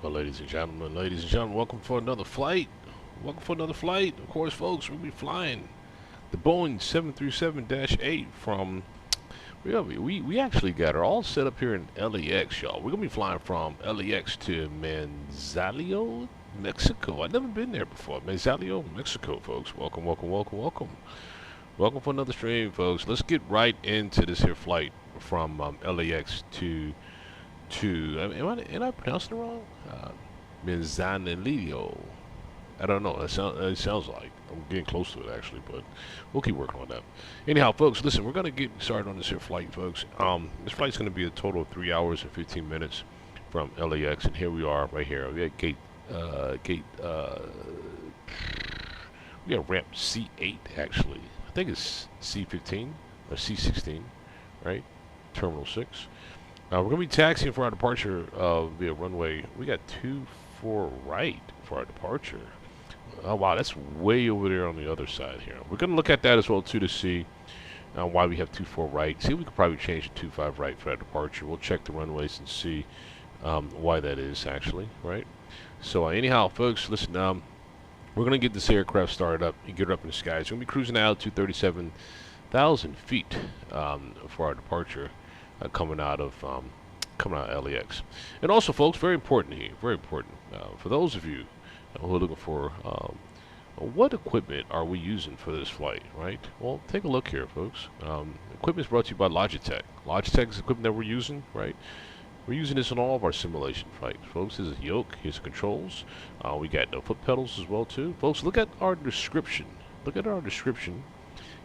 Well, ladies and gentlemen, welcome for another flight. Welcome for another flight. Of course, folks, we'll be flying the Boeing 737-8 from. We actually got her all set up here in LAX, y'all. We're gonna be flying from LAX to Manzanillo, Mexico. I've never been there before. Manzanillo, Mexico, folks. Welcome, welcome, welcome, welcome. Welcome for another stream, folks. Let's get right into this here flight from LAX am I pronouncing it wrong? Manzanillo. I don't know. It sounds like I'm getting close to it actually, but we'll keep working on that. Anyhow, folks, listen, we're gonna get started on this here flight, folks. This flight's gonna be a total of 3 hours and 15 minutes from LAX, and here we are, right here. We at we got ramp C8 actually. I think it's C15 or C16, right? Terminal 6. We're going to be taxiing for our departure via runway. We got 24 right for our departure. Oh, wow, that's way over there on the other side here. We're going to look at that as well, too, to see why we have 24 right. See, we could probably change to 25 right for our departure. We'll check the runways and see why that is, actually, right? So, anyhow, folks, listen, we're going to get this aircraft started up and get it up in the skies. We're going to be cruising out to 37,000 feet for our departure. Coming out of LAX. And also, folks, very important here, very important for those of you who are looking for what equipment are we using for this flight, right? Well, take a look here, folks. Equipment is brought to you by Logitech. Logitech is the equipment that we're using, right? We're using this on all of our simulation flights, folks. This is a yoke. Here's the controls. We got the foot pedals as well, too. Folks, look at our description. Look at our description.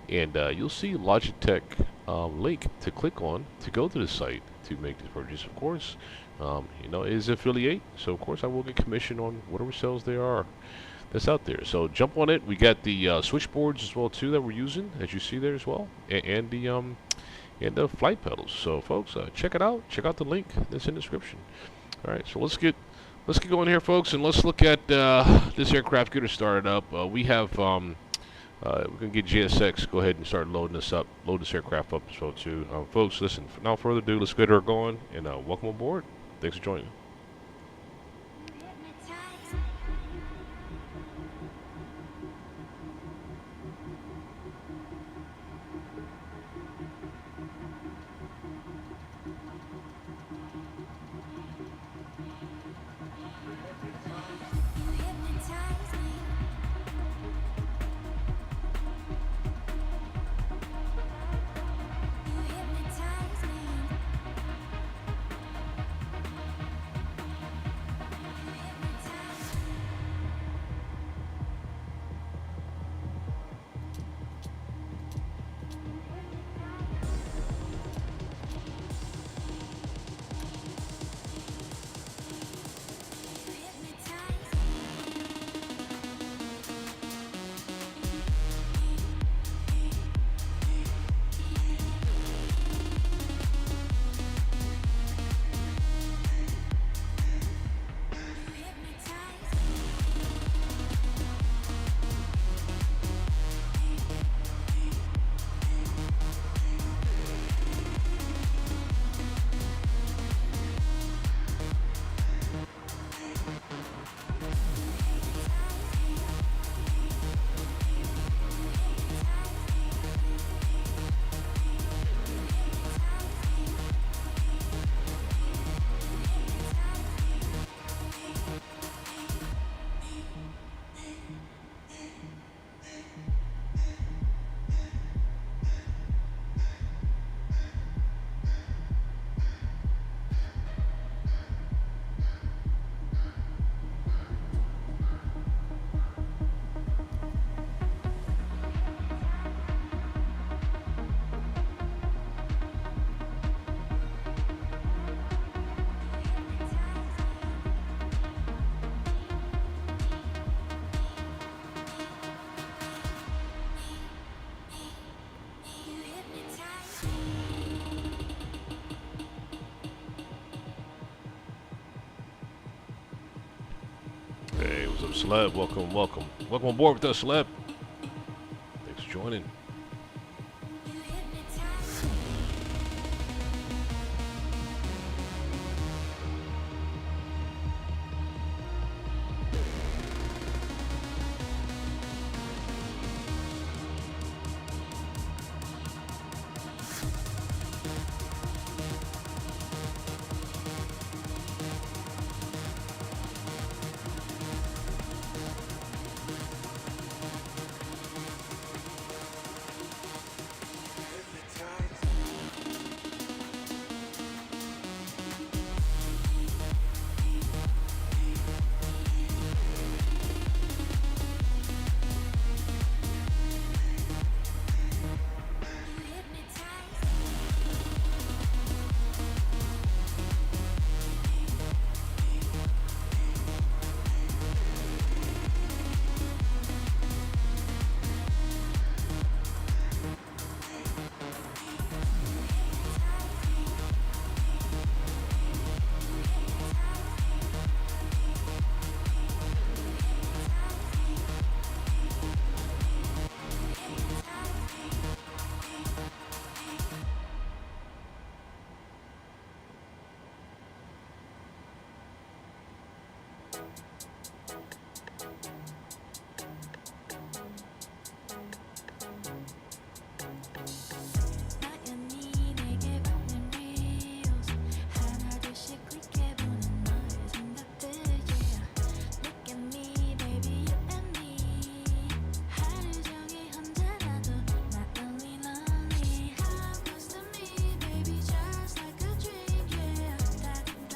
And you'll see Logitech link to click on to go to the site to make this purchase. Of course, it is affiliate, so of course I will get commission on whatever sales there are that's out there. So jump on it. We got the switchboards as well too that we're using, as you see there as well, and the flight pedals. So folks, check it out. Check out the link that's in the description. All right, so let's get going here, folks, and let's look at this aircraft. Get her started up. We have. We're going to get GSX, go ahead and start loading this aircraft up as well too. Folks, listen, without further ado, let's get her going, and welcome aboard. Thanks for joining. Hey, what's up, Celeb? Welcome on board with us, Celeb. Thanks for joining.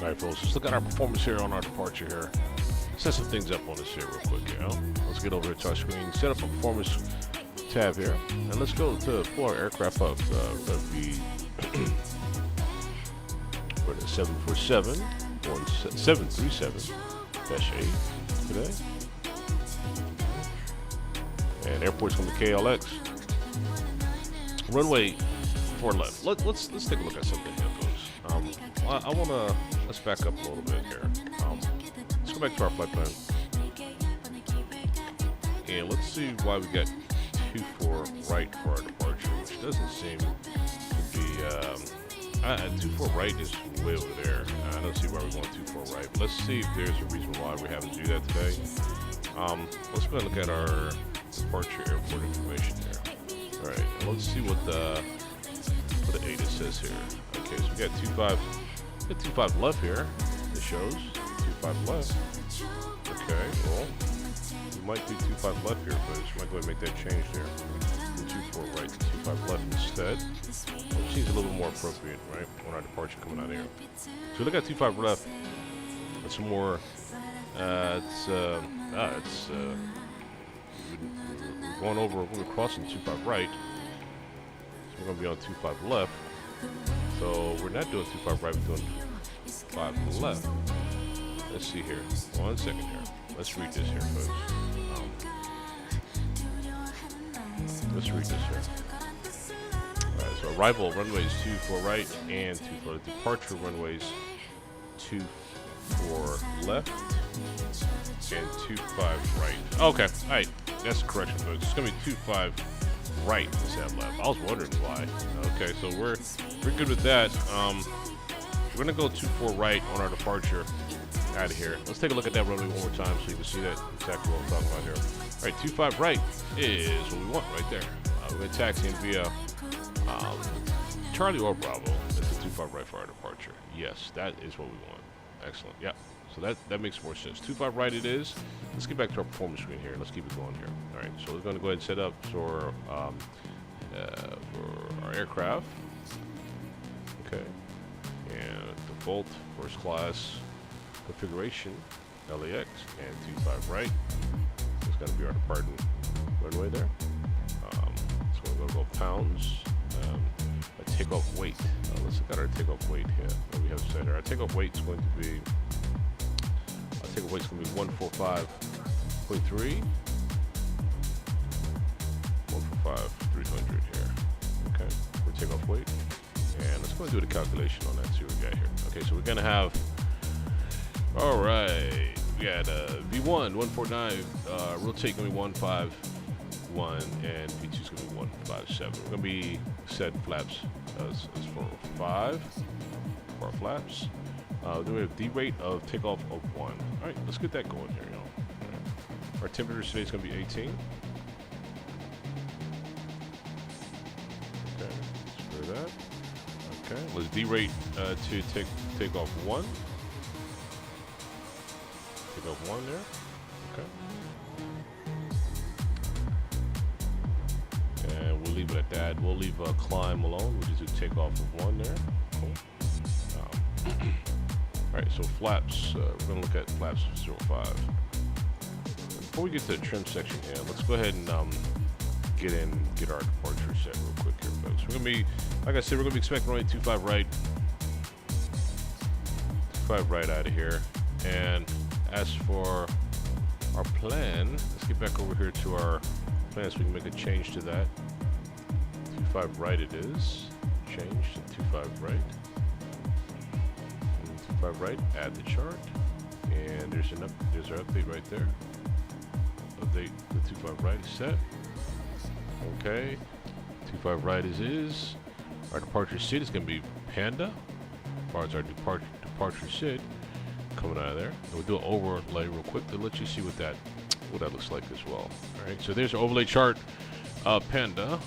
All right, folks, let's look at our performance here on our departure here. Set some things up on this here real quick, you know. Let's get over here to our screen, set up a performance tab here, and let's go to pull our aircraft up. We're going to be for the 737-8 today. And airport's going to be KLX. Runway 4 left. Let's take a look at something here, folks. Let's back up a little bit here. Let's go back to our flight plan. And let's see why we got 24 right for our departure, which doesn't seem to be, 24 right is way over there. I don't see why we're going 24 right, but let's see if there's a reason why we're having to do that today. Let's go ahead and look at our departure airport information here. All right, and let's see what the 8 it says here. Okay, so we got 25 left here. It shows 25 left. Okay, well, we might do 25 left here, but we might go ahead and make that change there. From 24 right to 25 left instead. Which seems a little more appropriate, right, on our departure coming out here. So we look at 25 left. That's some more. We're going over. We're crossing 25 right. So we're going to be on 25 left. So we're not doing 25 right. We're doing 25 left. Let's see here. 1 second here. Let's read this here, folks. Let's read this here. Alright, so arrival runways 24 right and 24 left. Departure runways 24 left and 25 right. Okay, alright. That's the correction, folks. It's going to be 25 right instead of left. I was wondering why. Okay, so we're good with that. We're going to go 24 right on our departure out of here. Let's take a look at that runway one more time so you can see that exactly what I'm talking about here. All right, 25 right is what we want right there. We're going to taxi in via Charlie or Bravo. That's a 25 right for our departure. Yes, that is what we want. Excellent. Yeah. So that makes more sense. 25 right it is. Let's get back to our performance screen here. Let's keep it going here. All right. So we're going to go ahead and set up for our aircraft. Okay. And default first class configuration LAX and 25 right. It's going to be our departing runway there. So we're going to go pounds. A takeoff weight. Let's look at our takeoff weight here. What we have set here. Our takeoff weight is going to be. Our takeoff weight is going to be 145.3. 145,300 here. Okay, for takeoff weight. And let's go and do the calculation on that. See what we got here. Okay, so we're going to have. All right, we got V1 149. Rotate going to be 151, and V2 is going to be 157. We're going to be set flaps as for 5 for our flaps. Then we have D rate of takeoff of 1. All right, let's get that going here, y'all. Right. Our temperature today is going to be 18. Okay, let's clear that. Okay, let's D rate to take off 1. Take off 1 there. Okay. And we'll leave it at that. We'll leave climb alone. We'll just do takeoff of 1 there. Cool. Alright, so flaps. We're going to look at flaps 05. Before we get to the trim section here, let's go ahead and get our departure set real quick here, folks. We're going to be, like I said, we're going to be expecting only 25 right. 25 right out of here. And as for our plan, let's get back over here to our plan so we can make a change to that. 25 right it is. Change to 25 right. 25 right, add the chart. And there's our update right there. Update the 25 right is set. Okay. 25 right is. Our departure SID is going to be Panda. As far as our departure SID coming out of there. And we'll do an overlay real quick to let you see what that looks like as well. Alright, so there's our overlay chart. Panda.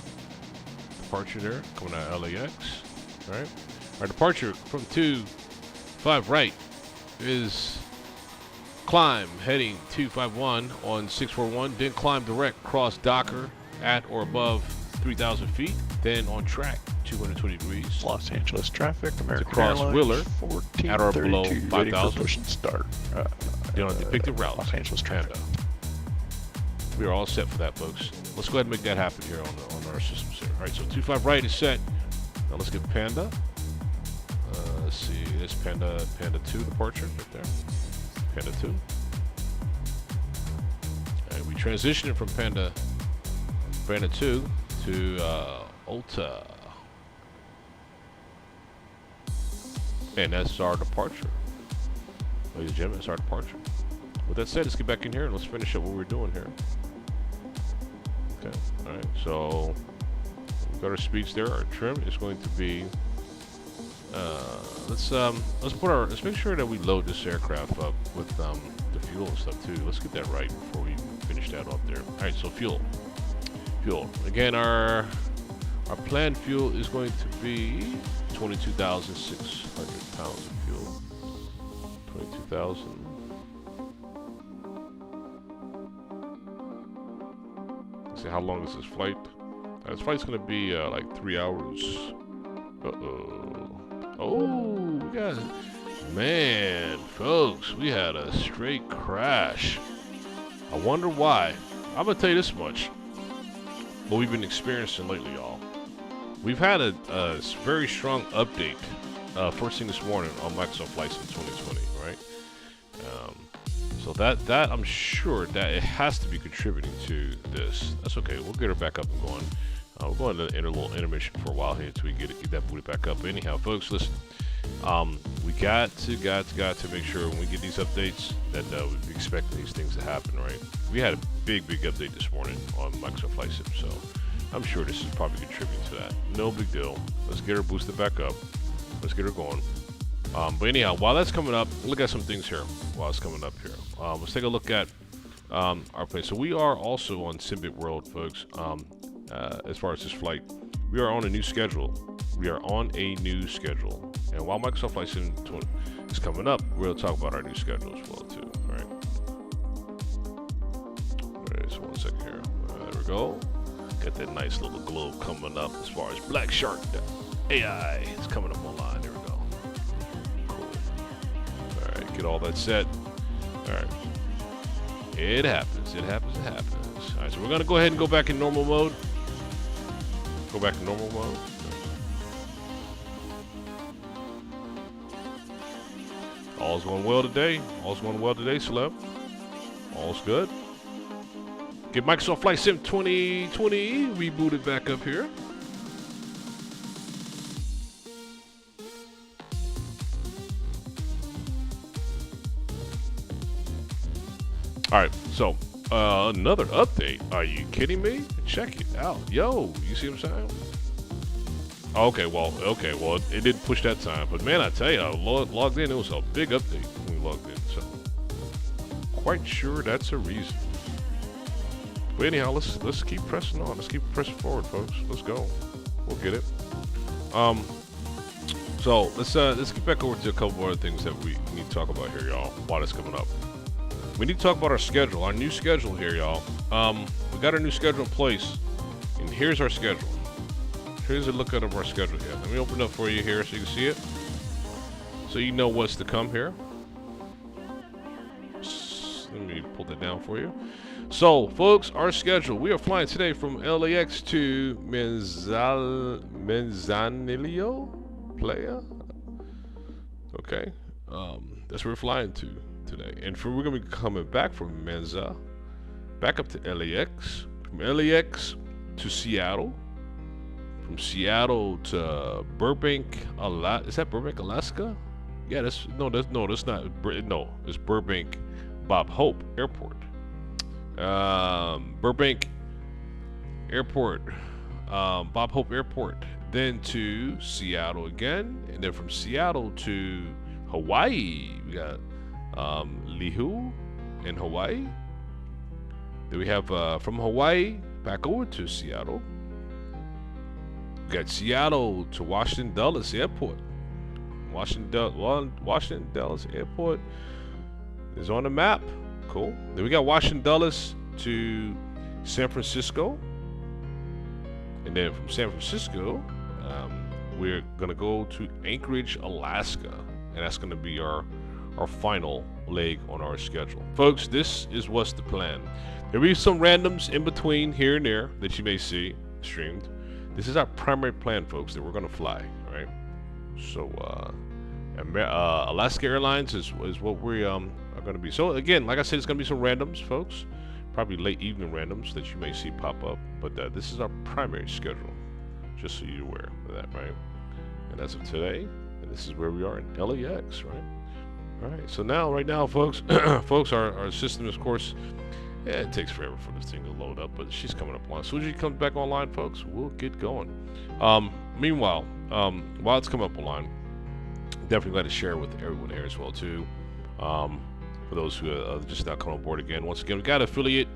Departure there, coming out of LAX. Alright. Our departure from 25 right is climb heading 251 on 641. Then climb direct cross Docker at or above 3,000 feet. Then on track 220 degrees. Los Angeles traffic, American across Airlines, Wheeler, 1432, at or below ready 5,000. for push and start. On a depicted route. Los Angeles traffic. Panda. We are all set for that, folks. Let's go ahead and make that happen here on our systems here. All right, so 25 right is set. Now let's get Panda. Let's see, this Panda 2 departure right there. Panda 2. And we transitioning from Panda 2 to Ulta. And that's our departure. Ladies and gentlemen, it's our departure. With that said, let's get back in here and let's finish up what we're doing here. Okay, all right, so we've got our speeds there. Our trim is going to be, let's make sure that we load this aircraft up with the fuel and stuff too. Let's get that right before we finish that up there. All right, so fuel. Again, our planned fuel is going to be 22,600 pounds of fuel. 22,000. Let's see, how long is this flight? This flight's gonna be like 3 hours. Oh, we got, man, folks, we had a straight crash. I wonder why. I'm gonna tell you this much. What we've been experiencing lately, y'all. We've had a very strong update first thing this morning on Microsoft Flight Sim 2020, right? So that I'm sure that it has to be contributing to this. That's okay. We'll get her back up and going. We're going to enter a little intermission for a while here until we get that booted back up. But anyhow, folks, listen. We got to make sure when we get these updates that we expect these things to happen, right? We had a big update this morning on Microsoft Flight Sim, so I'm sure this is probably contributing to that. No big deal. Let's get her boosted back up. Let's get her going. But anyhow, while that's coming up, look at some things here while it's coming up here. Let's take a look at our plane. So we are also on Simbit World, folks. As far as this flight, we are on a new schedule. And while Microsoft Flight Sim is coming up, we'll talk about our new schedule as well, too. All right. All right, so 1 second here. There we go. Got that nice little globe coming up as far as Black Shark AI is coming up online. There we go. Cool. All right, get all that set. All right. It happens. All right, so we're going to go ahead and go back in normal mode. All's going well today. Celeb. All's good. Get Microsoft Flight Sim 2020 rebooted back up here. All right, so another update. Are you kidding me? Check it out. Yo, you see what I'm saying? Okay, well, it did push that time. But man, I tell you, I logged in. It was a big update when we logged in. So, quite sure that's a reason. But anyhow, let's keep pressing on. Let's keep pressing forward, folks. Let's go. We'll get it. So let's get back over to a couple of other things that we need to talk about here, y'all, while it's coming up. We need to talk about our schedule, our new schedule here, y'all. We got our new schedule in place, and here's our schedule. Here's a look at our schedule here. Let me open it up for you here so you can see it. So you know what's to come here. Let me pull that down for you. So, folks, our schedule. We are flying today from LAX to Manzanillo Playa. Okay. That's where we're flying to today. And we're going to be coming back from Manza, back up to LAX. From LAX to Seattle. From Seattle to Burbank, Alaska. Is that Burbank, Alaska? Yeah, that's not. No, it's Burbank Bob Hope Airport. Burbank Airport, Bob Hope Airport. Then to Seattle again, and then from Seattle to Hawaii. We got Lihu in Hawaii. Then we have from Hawaii back over to Seattle. We got Seattle to Washington Dulles Airport. Washington Dulles Airport is on the map. Cool. Then we got Washington Dulles to San Francisco. And then from San Francisco, we're gonna go to Anchorage, Alaska, and that's gonna be our final leg on our schedule. Folks, this is what's the plan. There'll be some randoms in between here and there that you may see streamed. This is our primary plan, folks, that we're gonna fly, right? So Alaska Airlines is what we are gonna be. So again, like I said, it's gonna be some randoms, folks. Probably late evening randoms that you may see pop up, but this is our primary schedule, just so you're aware of that, right? And as of today, and this is where we are in LAX, right? All right, so right now, folks, our system, of course, yeah, it takes forever for this thing to load up, but she's coming up on. As soon as she comes back online, folks, we'll get going. Meanwhile, while it's coming up online, definitely glad to share with everyone here as well too. For those who are just now coming on board again, once again, we got affiliate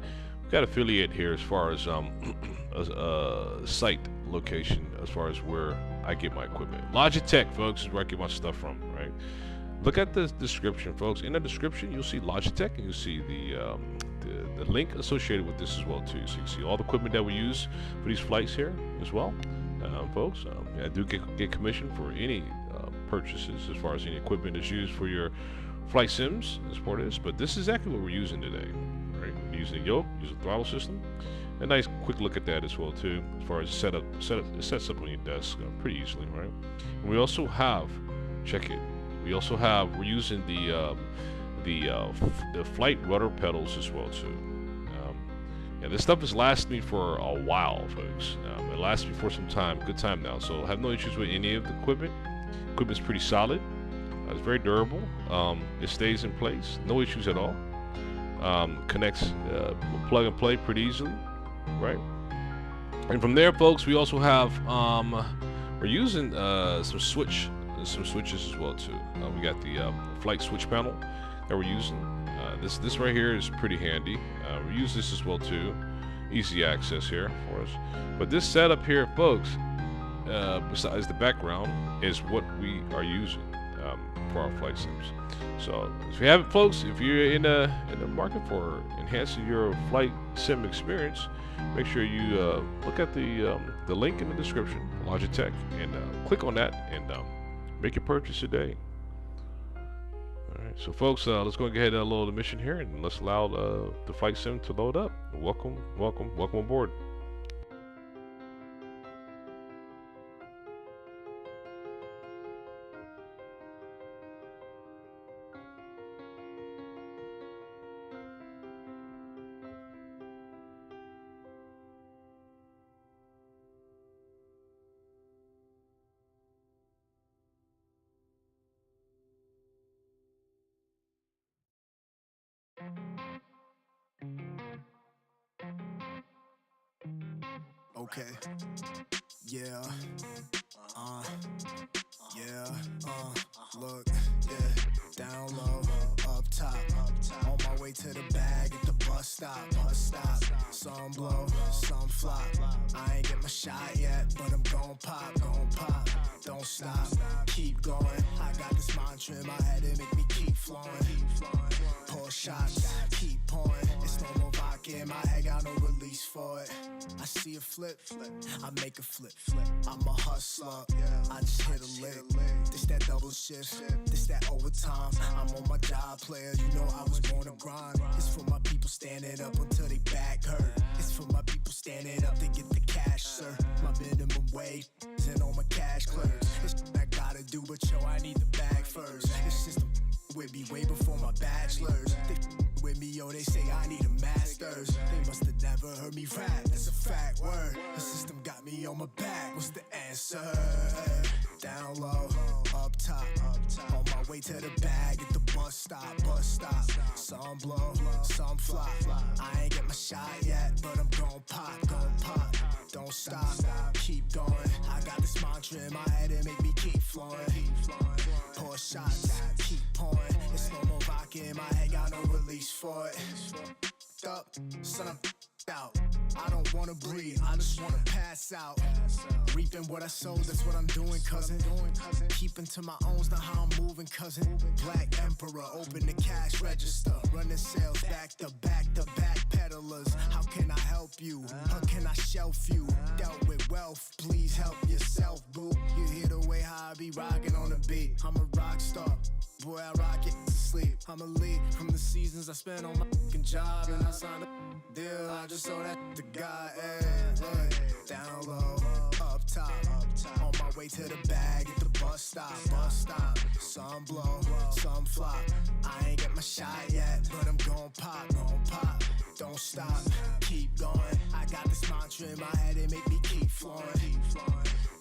here as far as site location, as far as where I get my equipment. Logitech, folks, is where I get my stuff from, right? Look at the description, folks. In the description, you'll see Logitech, and you'll see the link associated with this as well too. So you see all the equipment that we use for these flights here as well, folks. I do get commission for any purchases as far as any equipment is used for your flight sims as part of this, but this is exactly what we're using today, right? We're using the yoke, using the throttle system. A nice quick look at that as well too, as far as it sets up on your desk pretty easily, right? And we also have, check it, we're using the flight rudder pedals as well too. And this stuff has lasted me for a while, folks. It lasted me for some time, good time now. So I have no issues with any of the equipment. Equipment's pretty solid. It's very durable. It stays in place, no issues at all. Connects plug and play pretty easily, right? And from there, folks, we also have we're using some switches as well too. We got the flight switch panel that we're using. This right here is pretty handy. We use this as well too. Easy access here for us. But this setup here, folks, besides the background, is what we are using for our flight sims. So if you haven't, folks, if you're in the market for enhancing your flight sim experience, make sure you look at the link in the description, Logitech, and click on that and make your purchase today. All right, so folks, let's go ahead and load the mission here, and let's allow the flight sim to load up. Welcome aboard. Okay. Yeah. Look. Yeah. Down low. Up top. On my way to the bag at the bus stop. Some blow. Some flop. I ain't get my shot yet, but I'm gon' pop. Don't stop. Keep going. I got this mantra in my head and make me keep flowing. Pour shots. Keep pouring. It's no more vodka in my head. Got no release for it. I see a flip, I make a flip. I'm a hustler, I just hit a lick. This that double shift, this that overtime. I'm on my job, player, you know I was born to grind. It's for my people standing up until they back hurt. It's for my people standing up to get the cash, sir. My minimum wage and all my cash clears. It's I gotta do, but yo, I need the bag first. This system with me way before my bachelors. They with me, yo, they say I need a master's. They must have never heard me rap, that's a fact word. The system got me on my back, what's the answer? Down low, up top. On my way to the bag at the bus stop. Some blow, some flop. I ain't get my shot yet, but I'm gon' pop. Don't stop, keep going. I got this mantra in my head and make me keep flowing. Pour shots, keep pouring. It's no more vodka in my head, got no release for it. Up, son, stressed out. I don't wanna breathe, I just wanna pass out. Reaping what I sowed, that's what I'm doing, cousin. Keeping to my owns, not how I'm moving, cousin. Black Emperor, open the cash register. Running sales back to back peddlers. How can I help you? How can I shelf you? Dealt with wealth, please help yourself, boo. You hear the way how I be rocking on the beat. I'm a rock star. Boy, I rock it to sleep. I'm a lead from the seasons I spent on my fucking job. And I signed a deal, I just sold that to God. Look, down low, up top. On my way to the bag at the bus stop. Some blow, some flop. I ain't get my shot yet, but I'm gon' pop. Don't stop, keep going. I got this mantra in my head, it make me keep flowing.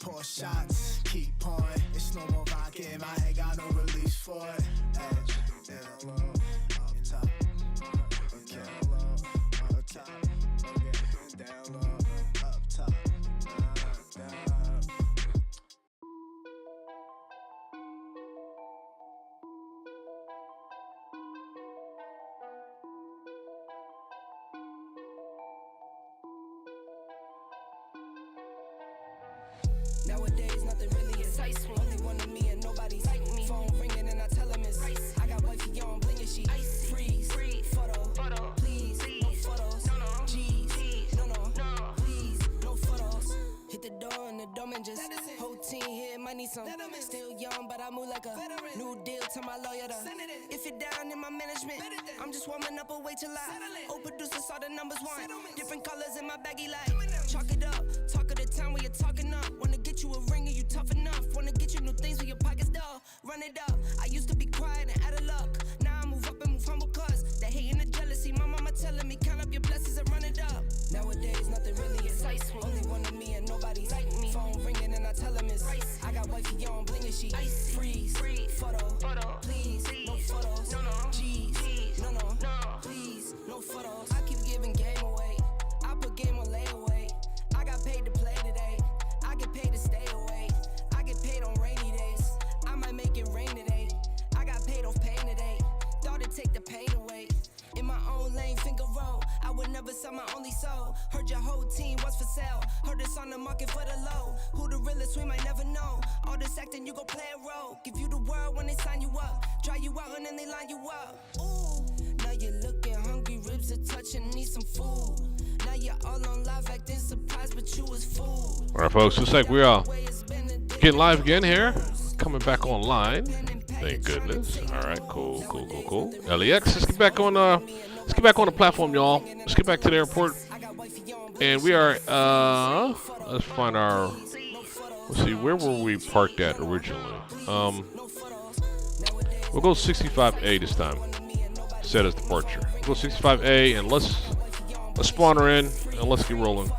Pour shots, keep pouring. It's no more vodka in my head, got no release for it. Edge, down low, up top. Okay, up top. Okay, down low, up top. Down. Nowadays, nothing really excites me. Only one of me and nobody's like me. Phone ringing and I tell him it's ice. I got wifey on bling and she freeze. Photo, please, no photos. G's, no, please, no photos. Hit the door and the dome and just whole team here might need some. Still young, but I move like a new deal to my lawyer. If you're down in my management, I'm just warming up, wait till I old producers saw the numbers one. Different colors in my baggy light. Chalk it up, talk of the town when you're talking up. Wanna get you a ring and you tough enough. Wanna get you new things when your pockets dull. Run it up. I used to be quiet and out of luck. Now I move up and move humble cause the hate and the jealousy. My mama telling me count up your blessings and run it up. Nowadays nothing really excites me. Only one of me and nobody's like me. Phone ringing and I tell him it's ice. I got wifey on bling and she freeze. Photo, please, no photos. G's, no, please, no photos. I keep giving game away. I put game on layaway. I got paid to play today. I get paid to stay away. I get paid on rainy days. I might make it rain today. I got paid off pain today. Thought it'd take the pain away. In my own lane, finger roll. I would never sell my only soul. Heard your whole team was for sale. Heard it's on the market for the low. Who the realest, we might never know. All this acting, you gon' play a role. Give you the world when they sign you up. Try you out and then they line you up. Ooh, now you're looking hungry, ribs are touching, need some food. Now you're all on live acting surprised, but you was fooled. All right, folks, looks like we are getting live again here. Coming back online. Thank goodness. All right, cool. LEX, let's get back on the platform, y'all. Let's get back to the airport. And we are let's find our, let's see, where were we parked at originally? We'll go 65A this time. Set as departure. We'll go 65A and let's spawn her in and let's get rolling.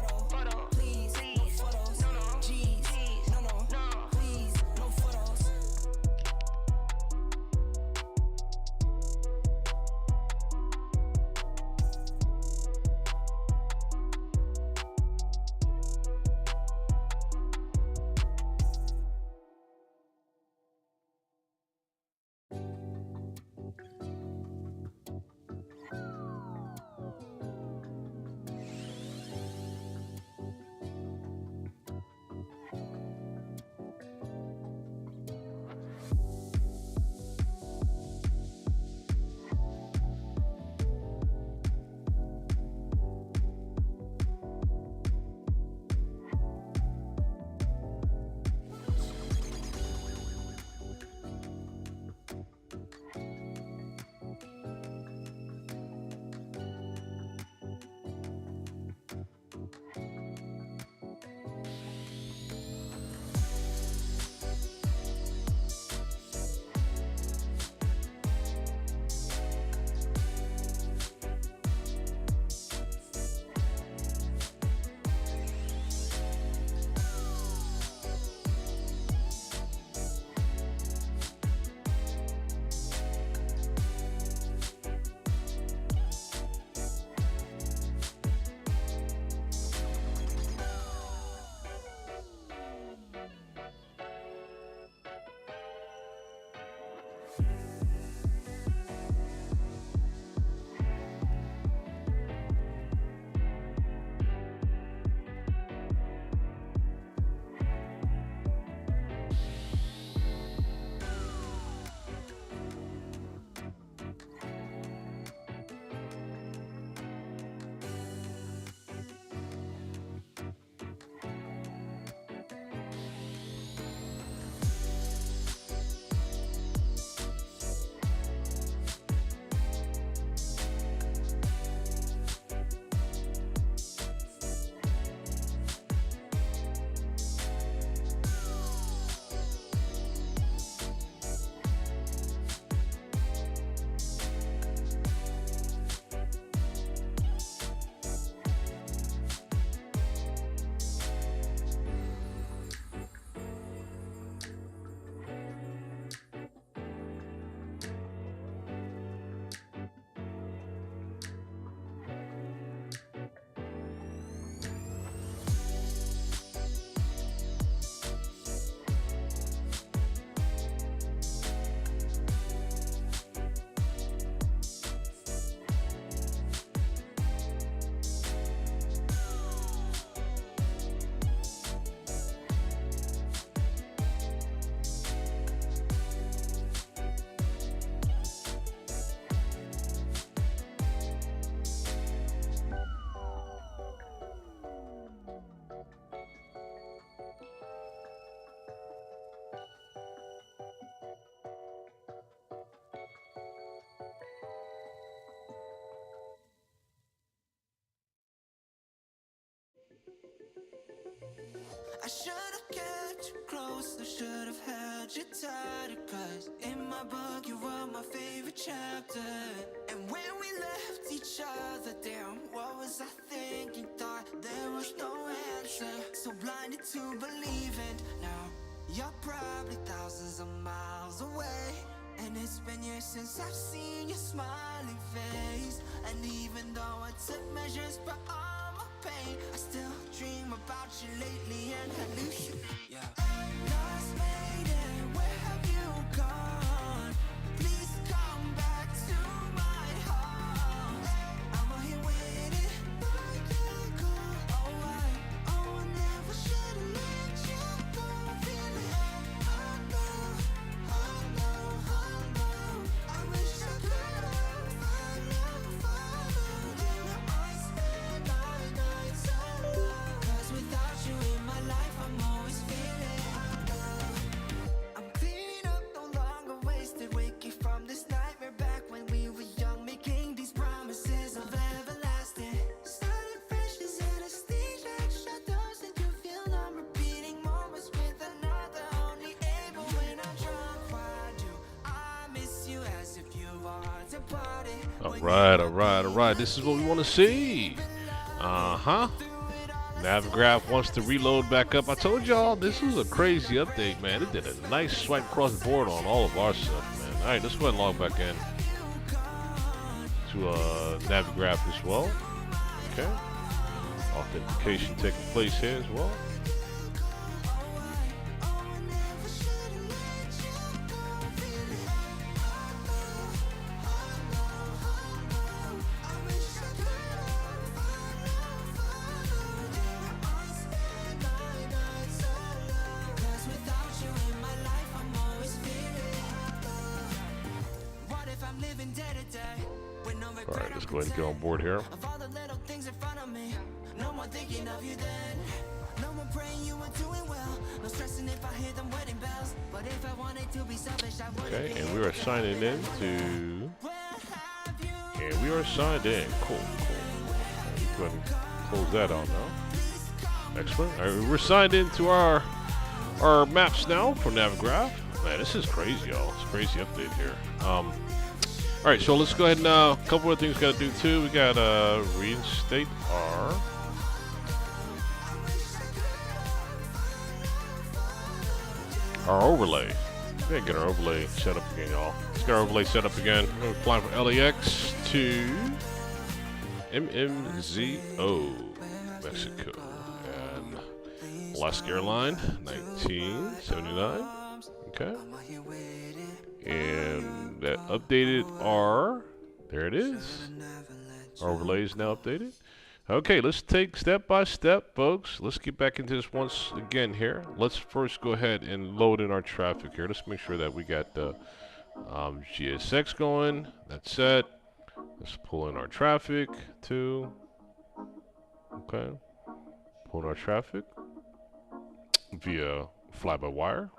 close, I should have held you tighter. Cause in my book, you were my favorite chapter. And when we left each other, damn, what was I thinking? Thought there was no answer. So blinded to believing. Now, you're probably thousands of miles away. And it's been years since I've seen your smiley face. And even though I took measures for all my pain, I still dream about you lately and hallucinate. Yeah. Lost maiden, where have you gone? Please come back to my heart. I'm here waiting for you to go. Oh, I never should have let you go. Feeling oh no, oh no, oh no. I wish I could have followed you. I spend my nights alone. Cause without you in my life, I'm always feeling I'm clean up, no longer wasted. Waking from this nightmare back when we were young, making these promises of everlasting. Starting fresh is anesthesia, extra dose and you feel I'm repeating moments with another. Only able when I'm drunk. Why do I miss you as if you are departed? All right. This is what we want to see. Navigraph wants to reload back up. I told y'all this is a crazy update, man. It did a nice swipe across the board on all of our stuff, man. All right, let's go ahead and log back in to Navigraph as well. Okay. Authentication taking place here as well. Cause without you in my life, I'm always feeling what if I'm living day to day with no regret? All right, let's go ahead and get on board here. Of all the little things in front of me, no more thinking of you then. No more praying you were doing well. No stressing if I hear them wedding bells. But if I wanted to be selfish, I would. Okay, and we are signing in to. Where have you And we are signed in. Cool. Go ahead and close that out now. Excellent. All right, we're signed into our maps now for Navigraph. Man, this is crazy, y'all. It's a crazy update here. All right, so let's go ahead and a couple of things we got to do too. We got reinstate our overlay. We gotta get our overlay set up again, y'all. Let's get our overlay set up again. We're flying from LAX to MMZO Mexico and Alaska Airline 1979. Okay. And that updated our, there it is. Our overlay is now updated. Okay, let's take step by step, folks. Let's get back into this once again here. Let's first go ahead and load in our traffic here. Let's make sure that we got the GSX going. That's set. Let's pull in our traffic too. Okay. Pull in our traffic via fly-by-wire.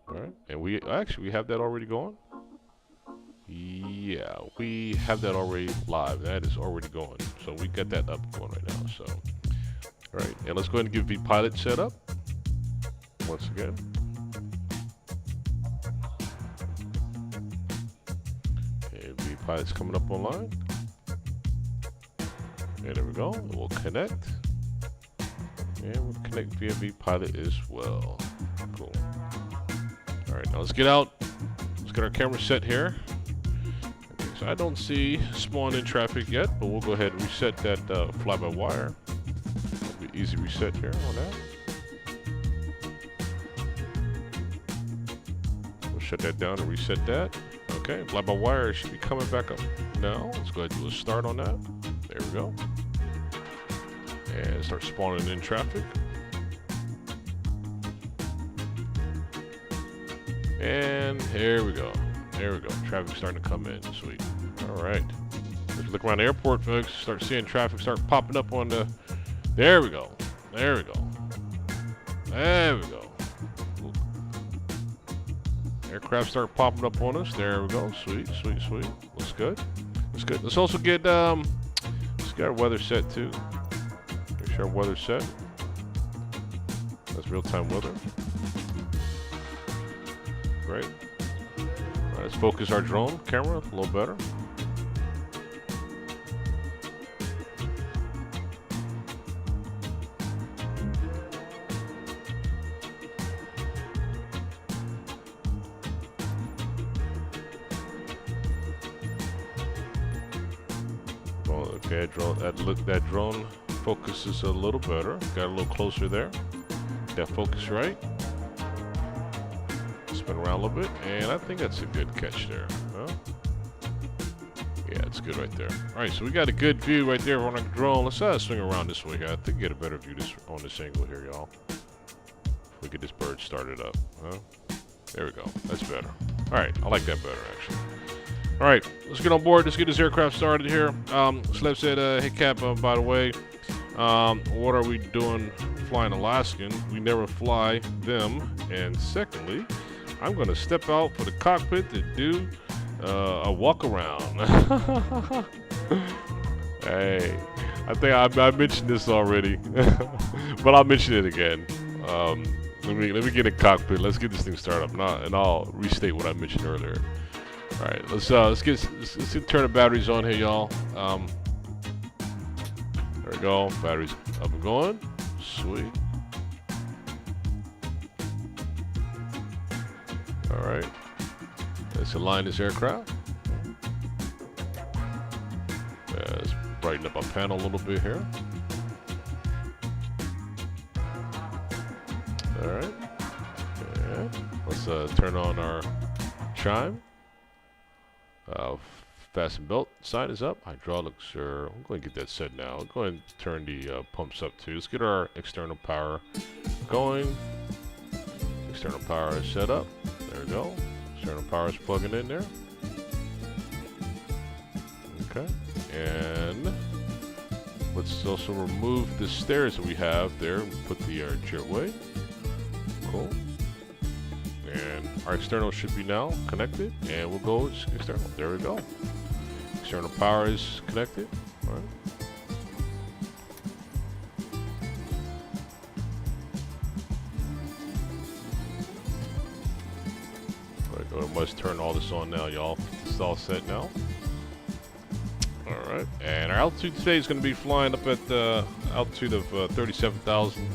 All right, and we have that already going. Yeah, we have that already live. That is already going. So we got that up going right now. So, all right, and let's go ahead and get vPilot set up once again. And vPilot's coming up online. And there we go. We'll connect. And we'll connect via vPilot as well. Cool. All right, now let's get out. Let's get our camera set here. Okay, so I don't see spawn in traffic yet, but we'll go ahead and reset that fly-by-wire. It'll be easy reset here on that. We'll shut that down and reset that. Okay, fly-by-wire should be coming back up now. Let's go ahead and do a start on that. There we go. And start spawning in traffic. And here we go. There we go. Traffic's starting to come in. Sweet. All right. Let's look around the airport, folks. Start seeing traffic start popping up on the. There we go. There we go. There we go. Aircraft start popping up on us. There we go. Sweet, sweet, sweet. Looks good. Looks good. Let's also get let's get our weather set too. Make sure our weather's set. That's real-time weather. Great. All right, let's focus our drone camera a little better. Okay, that drone focuses a little better. Got a little closer there. That focus right. Spin around a little bit, and I think that's a good catch there. Huh? Yeah, it's good right there. All right, so we got a good view right there on our drone. Let's swing around this way. I think we get a better view on this angle here, y'all. If we get this bird started up. Huh? There we go. That's better. All right, I like that better actually. All right, let's get on board. Let's get this aircraft started here. Slep said, hey Cap, by the way, what are we doing flying Alaskan? We never fly them. And secondly, I'm going to step out for the cockpit to do a walk around. Hey, I think I mentioned this already, but I'll mention it again. Let me get a cockpit. Let's get this thing started up, and I'll restate what I mentioned earlier. All right, let's turn the batteries on here, y'all. There we go. Batteries up and going. Sweet. All right. Let's align this aircraft. Let's brighten up our panel a little bit here. All right. And let's turn on our chime. Fasten belt sign is up. Hydraulics are. I'm going to get that set now. Go ahead and turn the pumps up too. Let's get our external power going. External power is set up. There we go. External power is plugging in there. Okay. And let's also remove the stairs that we have there and put the jetway. Cool. And our external should be now connected, and we'll go external. There we go. External power is connected. All right. I must turn all this on now, y'all. It's all set now. All right. And our altitude today is going to be flying up at the altitude of 37,000.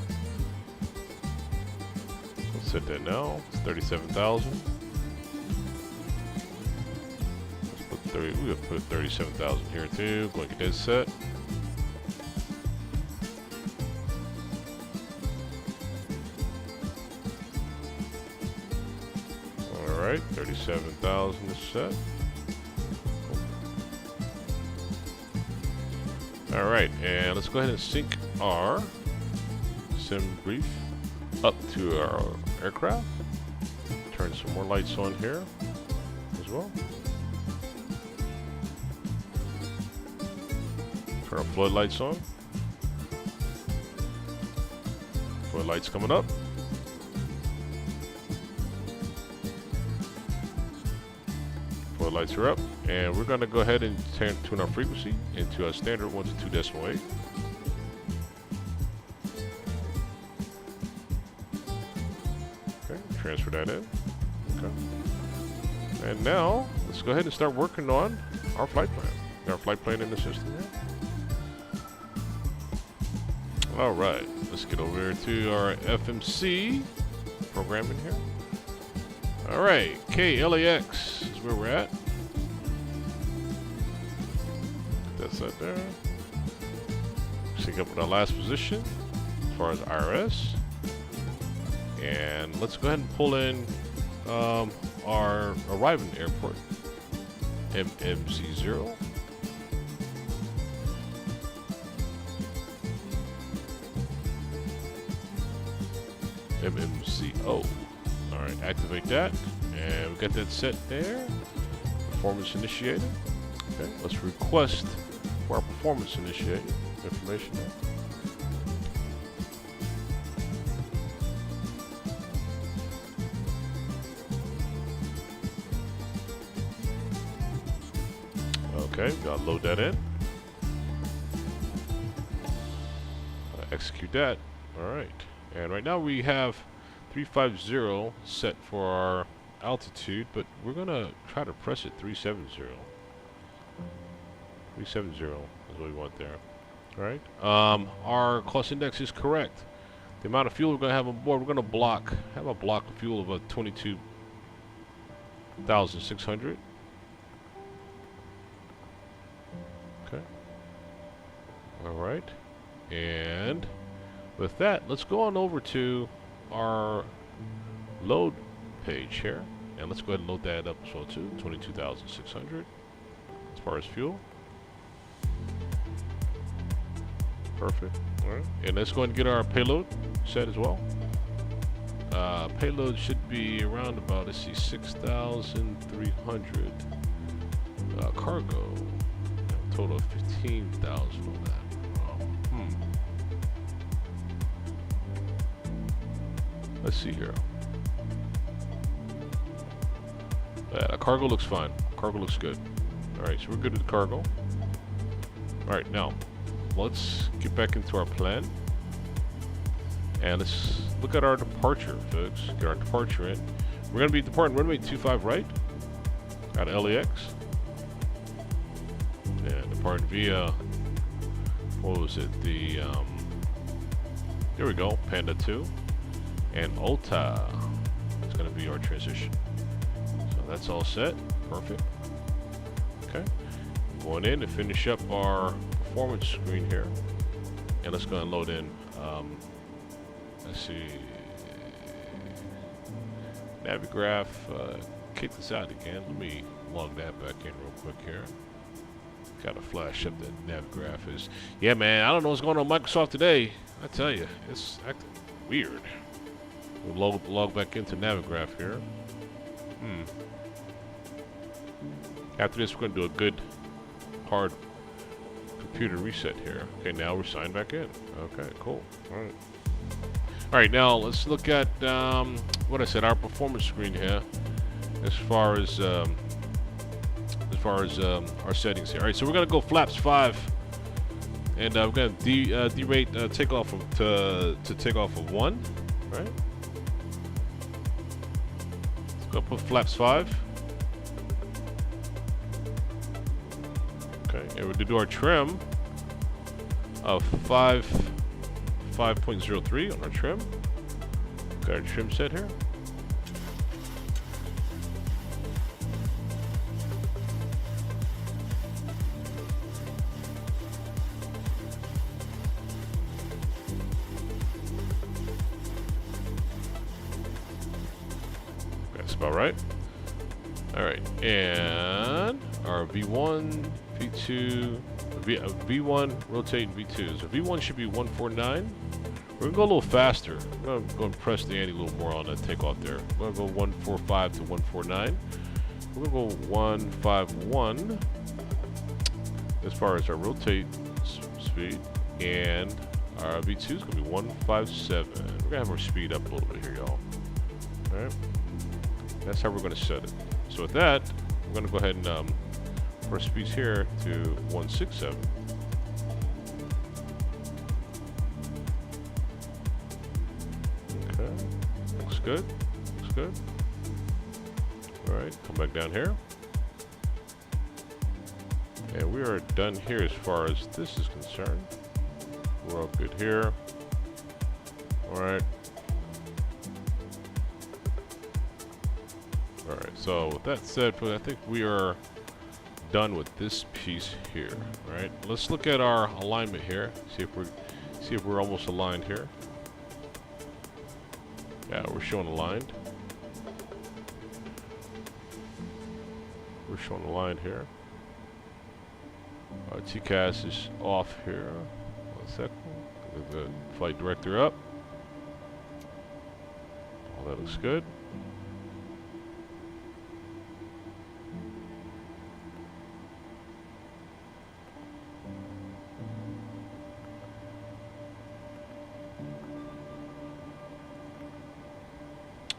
Set that now. It's 37,000. Let's put 30. We're gonna put 37,000 here too. Go and get that set. All right, 37,000 is set. Cool. All right, and let's go ahead and sync our sim brief up to our aircraft. Turn some more lights on here as well. Turn our floodlights on. Floodlights coming up. Floodlights are up, and we're going to go ahead and tune our frequency into a standard 1 to 2.8. Transfer that in. Okay. And now, let's go ahead and start working on our flight plan. Got our flight plan in the system here. All right. Let's get over here to our FMC programming here. All right. KLAX is where we're at. That's that there. Sync up with our last position as far as IRS. And let's go ahead and pull in our arriving airport, MMC0. MMCO. All right, activate that, and we got that set there. Performance initiated. Okay, let's request for our performance initiated information there. Okay, gotta load that in. Execute that. Alright. And right now we have 350 set for our altitude, but we're gonna try to press it 370. 370 is what we want there. All right. Our cost index is correct. The amount of fuel we're gonna have on board, we're gonna have a block of fuel of about 22,600. Okay. All right. And with that, let's go on over to our load page here, and let's go ahead and load that up as well too. 22,600 as far as fuel. Perfect. All right, and let's go ahead and get our payload set as well. Payload should be around about, let's see, 6,300. Cargo, total of 15,000 on that. Let's see here. Cargo looks fine. Cargo looks good. All right, so we're good with the cargo. All right, now let's get back into our plan, and let's look at our departure, folks. Get our departure in. We're gonna be departing runway 25 right out of LAX, and departing via, what was it? There we go, Panda 2, and OTA is gonna be our transition. So that's all set. Perfect. Okay. Going in to finish up our performance screen here, and let's go and load in. Let's see, Navigraph. Kick this out again. Let me log that back in real quick here. Got to flash up that Navigraph is. Yeah, man. I don't know what's going on with Microsoft today. I tell you, it's acting weird. We'll log back into Navigraph here. After this, we're going to do a good hard computer reset here. Okay, now we're signed back in. Okay, cool. All right. All right, now let's look at what I said, our performance screen here, as far as our settings here. All right, so we're gonna go flaps 5, and we're gonna derate takeoff to takeoff of 1. Right. Let's go put flaps 5. Okay, and we're gonna do our trim of 5.03 on our trim. Got our trim set here. That's about right. All right, and our V1, V2, V1 rotating V2. So V1 should be 149. We're gonna go a little faster. We're gonna go and press the ante a little more on that takeoff there. We're gonna go 145 to 149. We're gonna go 151 as far as our rotate speed, and our V2 is gonna be 157. We're gonna have our speed up a little bit here, y'all. All right, that's how we're gonna set it. So with that, we're gonna go ahead and put our speeds here to 167. Looks good. Looks good. All right, come back down here. And we are done here as far as this is concerned. We're all good here. All right. All right, so with that said, I think we are done with this piece here. All right, let's look at our alignment here. See if we're almost aligned here. Yeah, we're showing aligned. We're showing aligned here. Our TCAS is off here. 1 second. Get the flight director up. All that looks good.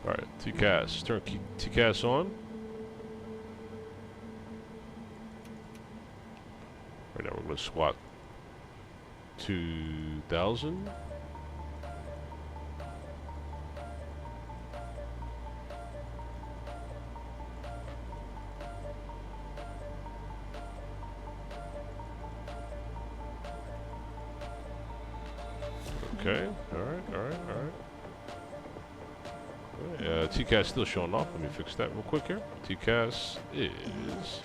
Alright, TCAS. Turn TCAS on. Right now we're going to squat 2,000. Okay. All right. TCAS still showing off. Let me fix that real quick here. TCAS is.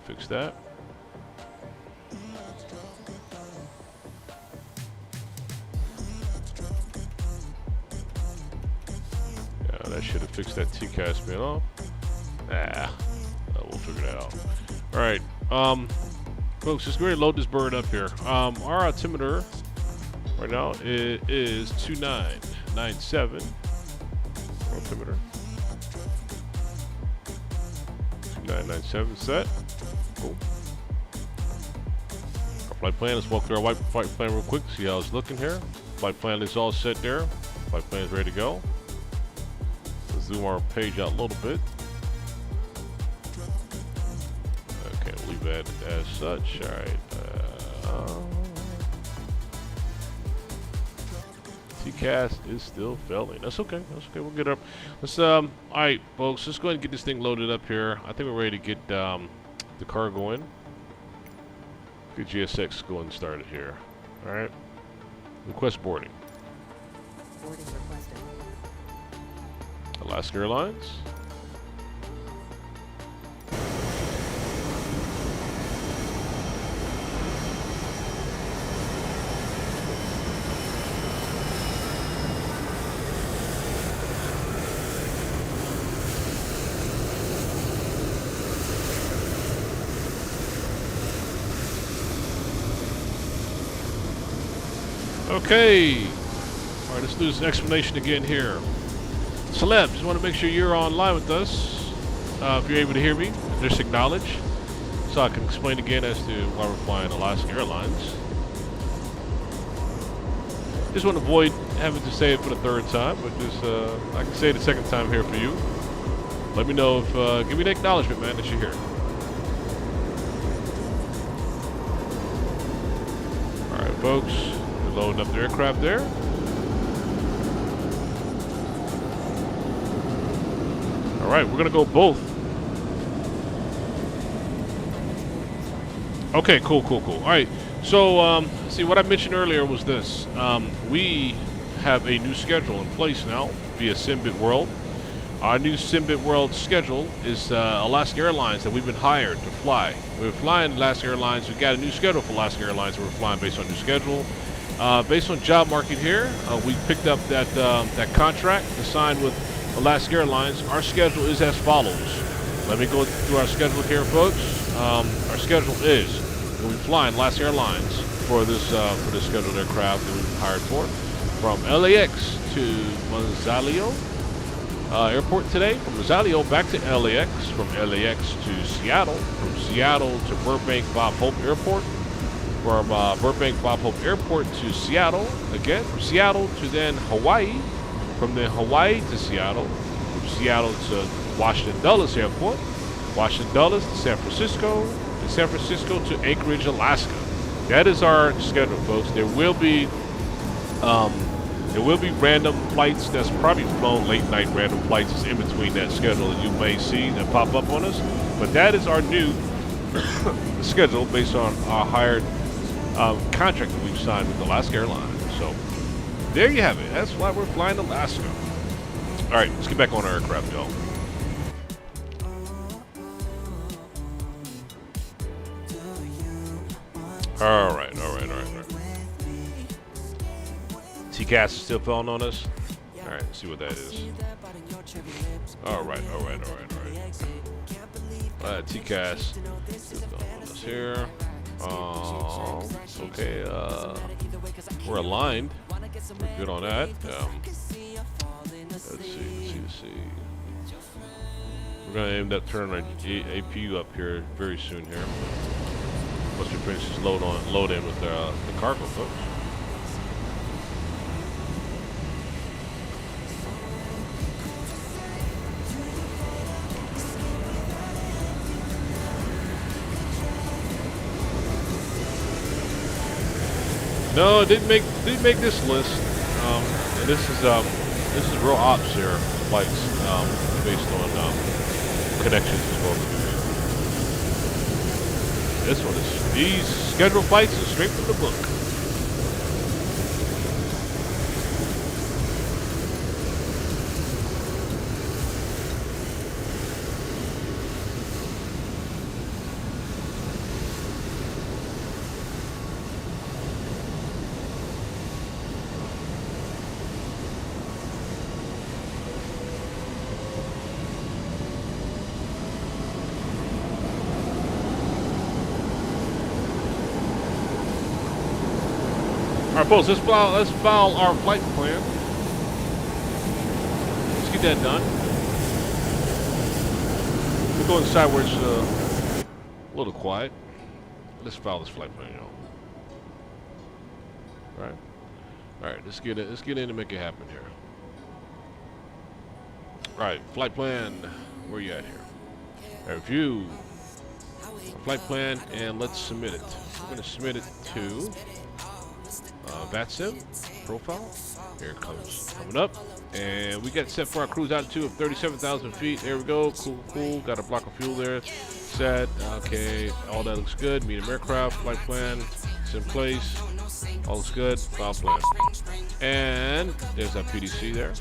Fix that. Yeah, that should have fixed that TCAS being off. We'll figure that out. All right, folks, just go ahead and load this bird up here. Our altimeter right now is 2997. Altimeter 2997 set. Cool. Our flight plan. Let's walk through our flight plan real quick. See how it's looking here. Flight plan is all set there. Flight plan is ready to go. Let's zoom our page out a little bit. Okay, we'll leave that as such. All right. TCAS is still failing. That's okay. That's okay. We'll get up. Let's all right, folks. Let's go ahead and get this thing loaded up here. I think we're ready to get the car going. Get GSX going and started here. All right. Request boarding. Boarding requested. Alaska Airlines. Okay. All right, let's do this explanation again here. Celeb, just want to make sure you're online with us. If you're able to hear me, just acknowledge. So I can explain again as to why we're flying Alaska Airlines. Just want to avoid having to say it for the third time, but just I can say it the second time here for you. Let me know if, give me the acknowledgement, man, that you're here. All right, folks. Loading up the aircraft there. All right, we're gonna go both. Okay, cool. All right, so see what I mentioned earlier was this. We have a new schedule in place now via Simbit World. Our new Simbit World schedule is Alaska Airlines that we've been hired to fly. We're flying Alaska Airlines. We've got a new schedule for Alaska Airlines. We're flying based on new schedule. Based on job market here, we picked up that contract to sign with Alaska Airlines. Our schedule is as follows. Let me go through our schedule here, folks. Our schedule is we'll be flying Alaska Airlines for this scheduled aircraft that we've been hired for, from LAX to Manzanillo Airport today. From Manzanillo back to LAX. From LAX to Seattle. From Seattle to Burbank Bob Hope Airport. From Burbank Bob Hope Airport to Seattle, again, from Seattle to then Hawaii, from then Hawaii to Seattle, from Seattle to Washington Dulles Airport, Washington Dulles to San Francisco, and San Francisco to Anchorage, Alaska. That is our schedule, folks. There will be random flights that's probably flown late night random flights in between that schedule that you may see that pop up on us, but that is our new schedule based on our hired contract that we've signed with Alaska Airlines. So there you have it. That's why we're flying Alaska. All right, let's get back on our aircraft, y'all. All right. TCAS is still falling on us. All right, let's see what that is. All right. TCAS still falling on us here. Okay, we're aligned. We're good on that. Let's see. We're gonna end up turning our APU up here very soon here. Once we finish this load in with the cargo, folks. No, it didn't make this list. And this is real ops here, flights based on connections as well. This one is these scheduled flights are straight from the book. All right, folks, let's file our flight plan. Let's get that done. We'll go inside where it's a little quiet. Let's file this flight plan, y'all. All right, let's get in and make it happen here. All right, flight plan. Where you at here? All right, view flight plan, and let's submit it. We're going to submit it to VATSIM profile. Here it comes, coming up, and we got set for our cruise altitude of 37,000 feet. There we go. Cool. Got a block of fuel there. Set. Okay, all that looks good. Medium aircraft flight plan. It's in place. All looks good. File plan. And there's that PDC there.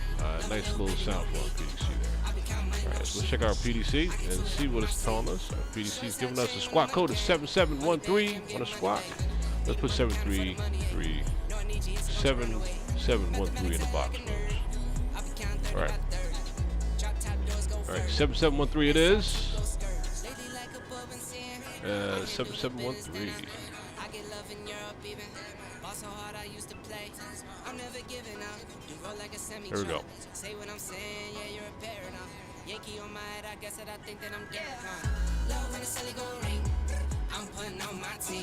Nice little sound flow PDC there. Alright, so let's check our PDC and see what it's telling us. Our PDC is giving us a squawk code of 7713 on a squawk. Let's put 7713 in the box, folks. Alright. Alright, 7713 it is. 7713. There we go.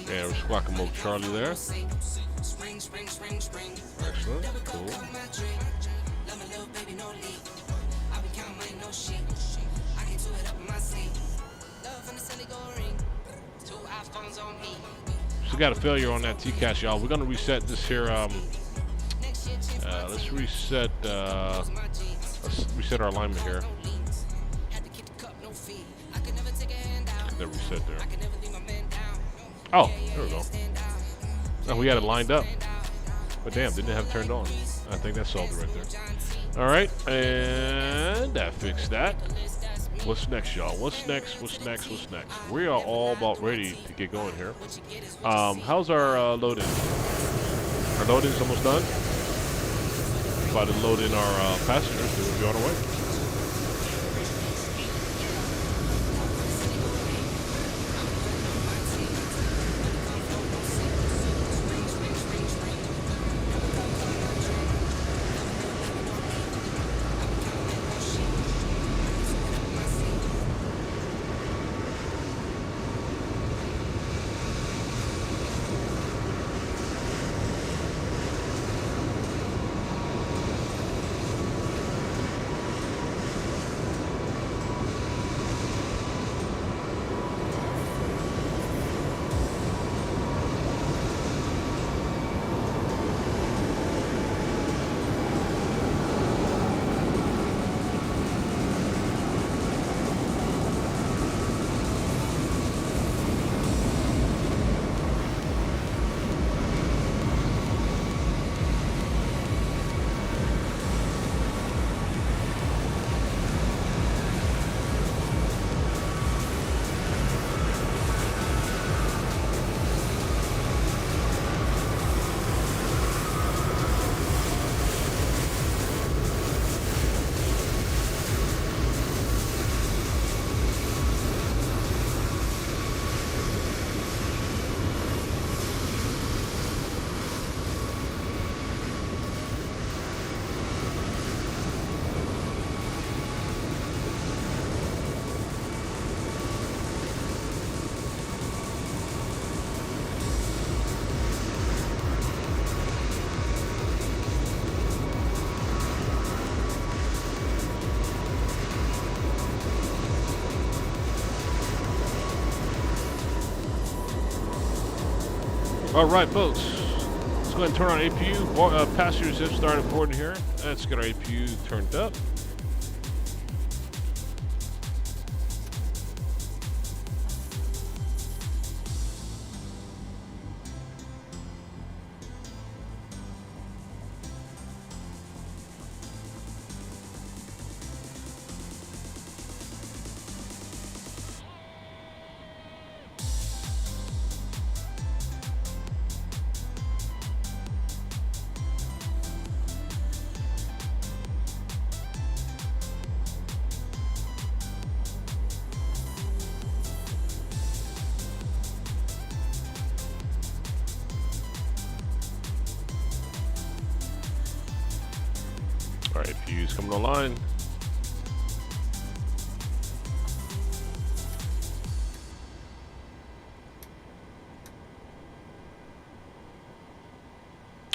Yeah, we're squawking mode Charlie there. Excellent. Cool. Still got a failure on that TCAS, y'all. We're gonna reset this here. Let's reset our alignment here. That reset there. Oh, there we go. Oh, we got it lined up. But damn, didn't have it turned on. I think that solved it right there. All right, and that fixed that. What's next, y'all? What's next? We are all about ready to get going here. How's our load-in? Our load-in's almost done. About to load in our passengers, and we'll be on our way. All right, folks. Let's go ahead and turn on APU. Passengers have started boarding here. Let's get our APU turned up. All right, APU's coming online.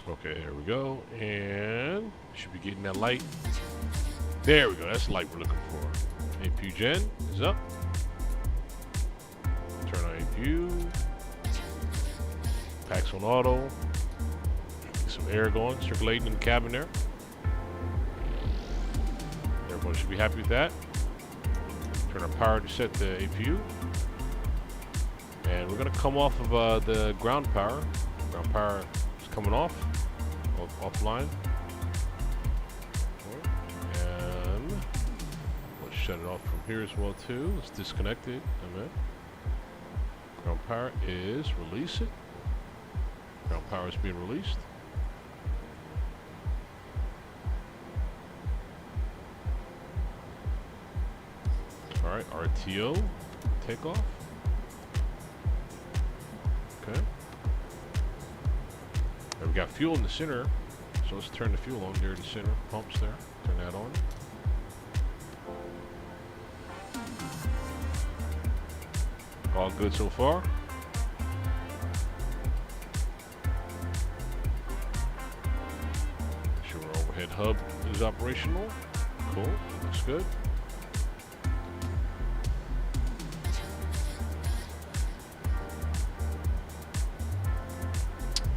Okay, there we go. And should be getting that light. There we go. That's the light we're looking for. APU gen is up. Turn on APU. Packs on auto. Get some air going, circulating in the cabin there. Everyone should be happy with that. Turn our power to set the APU. And we're going to come off of the ground power. Ground power is coming off. Offline. And let's shut it off from here as well too. Let's disconnect it a minute. Ground power is release it. Ground power is being released. Alright, RTO takeoff. Okay. And we got fuel in the center, so let's turn the fuel on there in the center. Pumps there. Turn that on. All good so far. Sure, our overhead hub is operational. Cool. Looks good.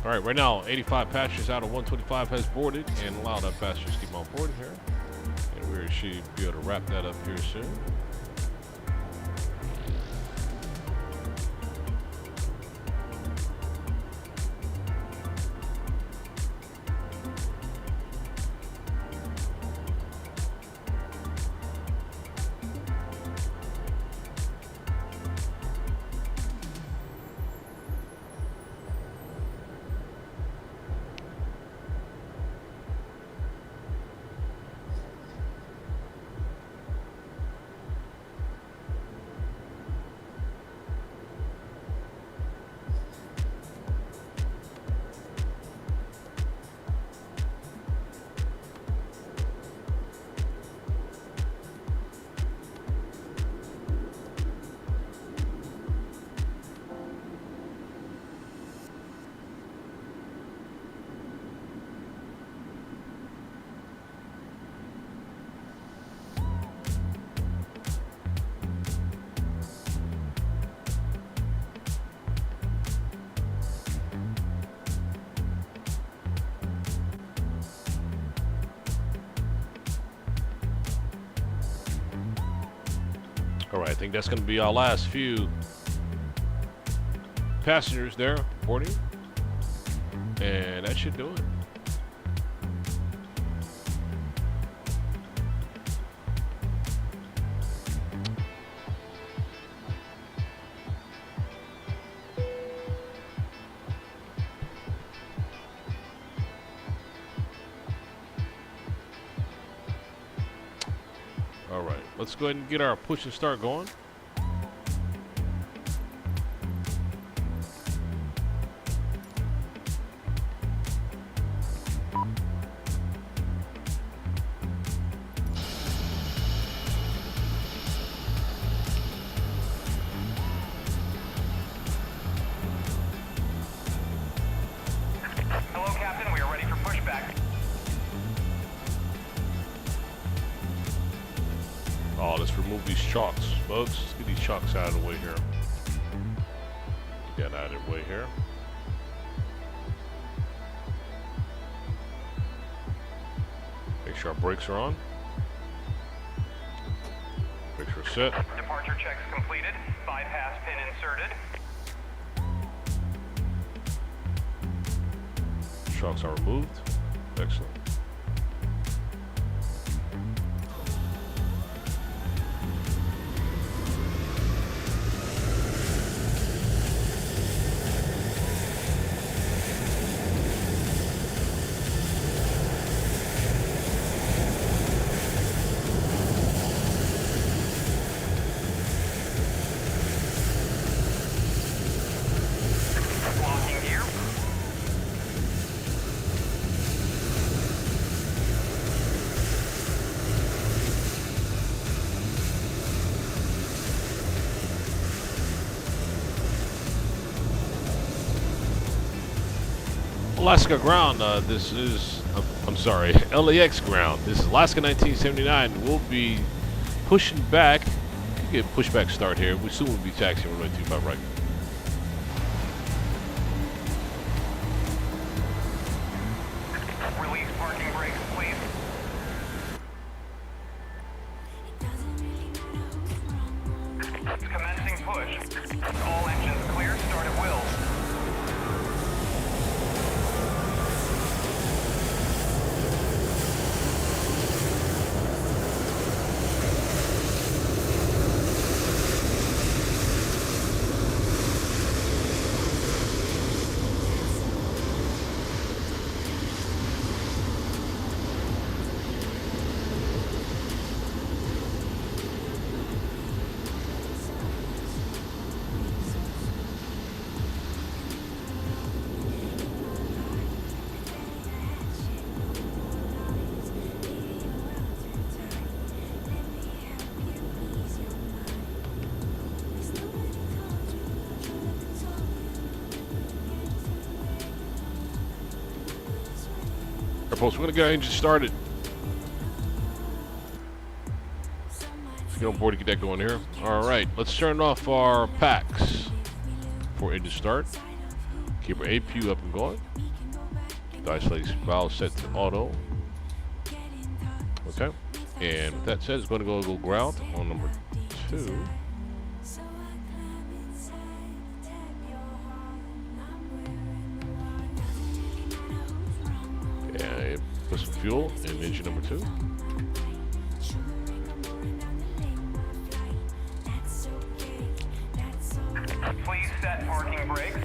All right, right now, 85 passengers out of 125 has boarded, and allow that passengers to keep on board here. And we should be able to wrap that up here soon. All right, I think that's going to be our last few passengers there boarding, and that should do it. All right, let's go ahead and get our push and start going. Hello, Captain. We are ready for pushback. Oh, let's remove these chocks, folks. Let's get these chocks out of the way here. Get out of the way here. Make sure our brakes are on. Brakes are set. Departure checks completed. Bypass pin inserted. Chocks are removed. Excellent. Locking gear. Alaska ground. This is, I'm sorry, LAX ground. This is Alaska 1979. We'll be pushing back. Get a pushback start here. We soon will be taxiing runway 25 right. Release parking brakes, please. Commencing push. All engines clear. Start at will. Folks, we're gonna get our engine started. Let's get on board to get that going here. All right, let's turn off our packs for engine start. Keep our APU up and going. Isolate valve set to auto. Okay, and with that said, it's going to go ground on number 2. Put some fuel in engine number 2. Please set parking brakes.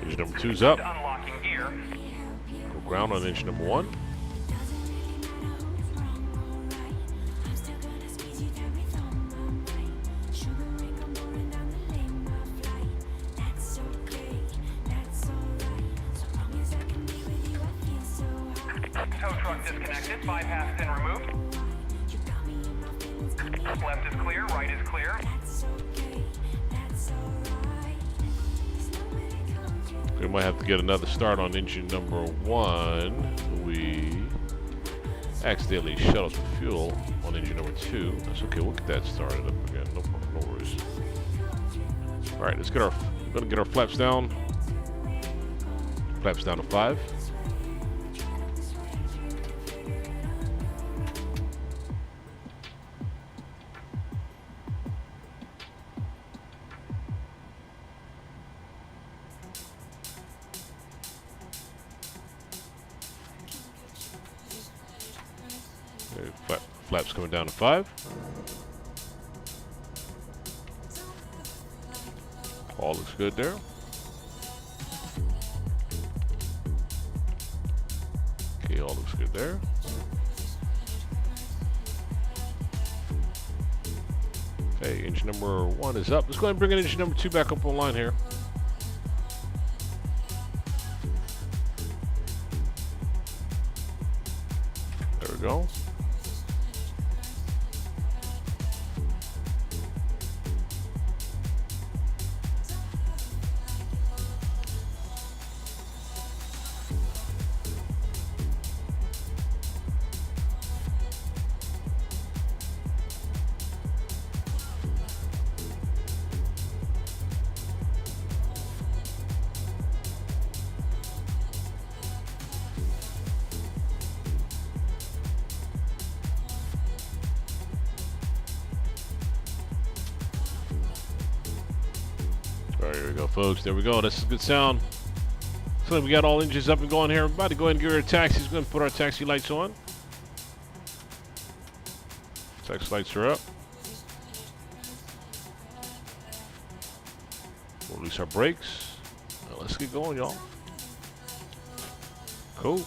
Engine number 2's up. Unlocking gear. Go ground on engine number 1. Tow truck disconnected. Bypass pin removed. Left is clear. Right is clear. We might have to get another start on engine number 1. We accidentally shut off the fuel on engine number 2. That's okay. We'll get that started up again. No problem. No worries. All right, let's get our. We're gonna get our flaps down. Flaps down to 5. Flaps coming down to 5. All looks good there. Okay, all looks good there. Okay, engine number 1 is up. Let's go ahead and bring in engine number 2 back up online here. There we go. There we go, folks. There we go. This is good sound. So we got all engines up and going here. We're about to go ahead and give her a taxi. We're going to put our taxi lights on. Taxi lights are up. We'll release our brakes. Now let's get going, y'all. Cool.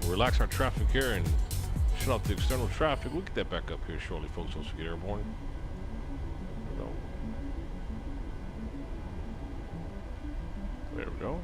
Relax our traffic here and shut off the external traffic. We'll get that back up here shortly, folks, once we get airborne. There we go.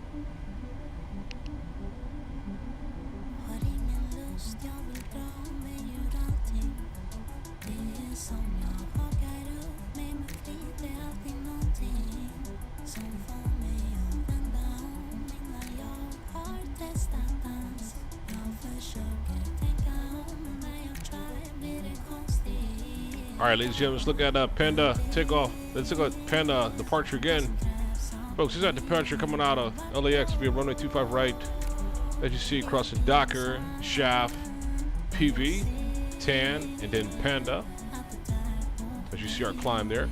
All right, ladies and gentlemen, let's look at Panda takeoff. Let's look at Panda departure again. Folks, this is that departure coming out of LAX via runway 25 right. As you see, crossing Docker, Shaft, PV, Tan, and then Panda. As you see our climb there.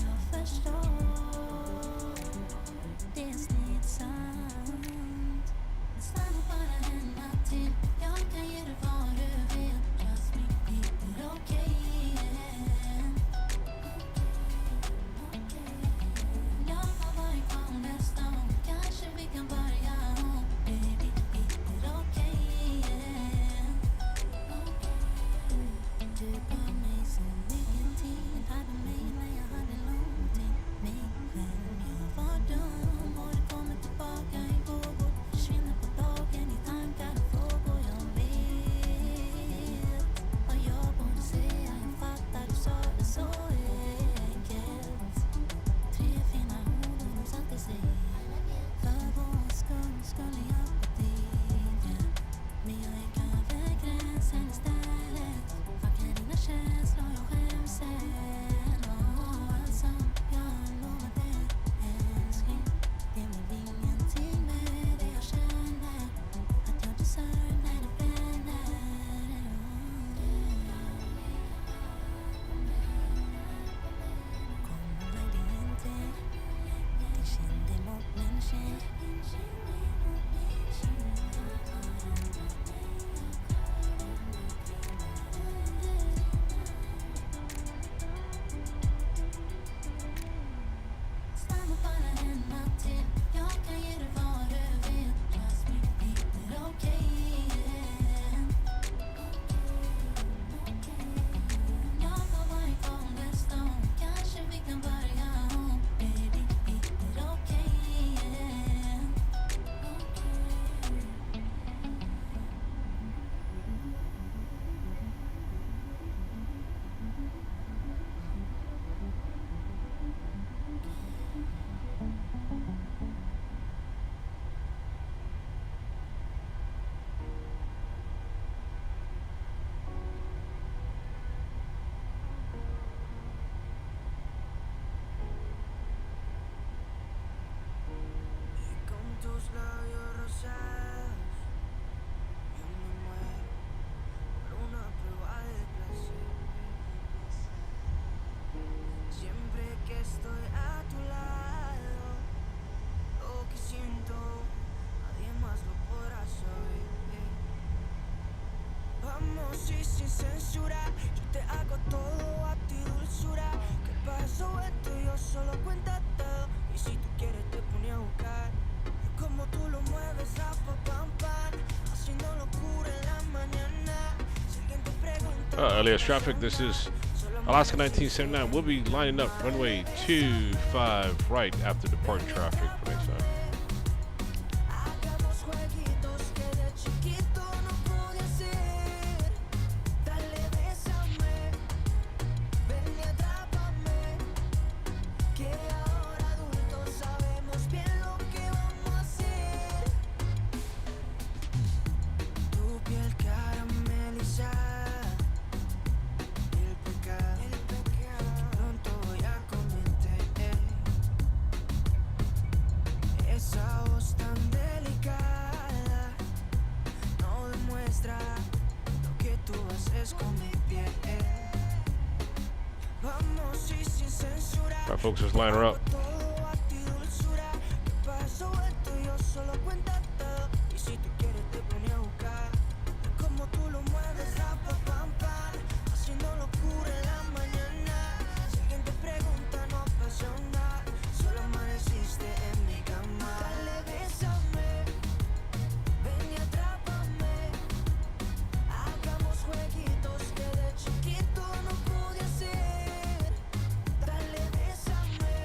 LAX traffic, this is Alaska 1979. We'll be lining up runway 25 right after departing traffic for next time. jueguitos que de chiquito no pude hacer. Dale, bésame, ven y atrápame, que ahora adultos sabemos bien lo que vamos a hacer. Tu piel caramelizada, el pecado, pronto voy a cometer. Esa voz tan delicada no demuestra lo que tú haces con mi piel. Vamos y sin censura. All right, folks, let's line her up. Todo a ti dulzura. ¿Qué pasó esto? Yo solo cuenta todo. Y si tú quieres te pone a buscar. Como tú lo mueves, rapa, pam, pam. Haciendo locura en la mañana. Si alguien te pregunta no pasó nada. Solo amaneciste en mi cama. Dale, bésame, ven y atrápame. Hagamos jueguitos que de chiquito no pude hacer. Dale, bésame,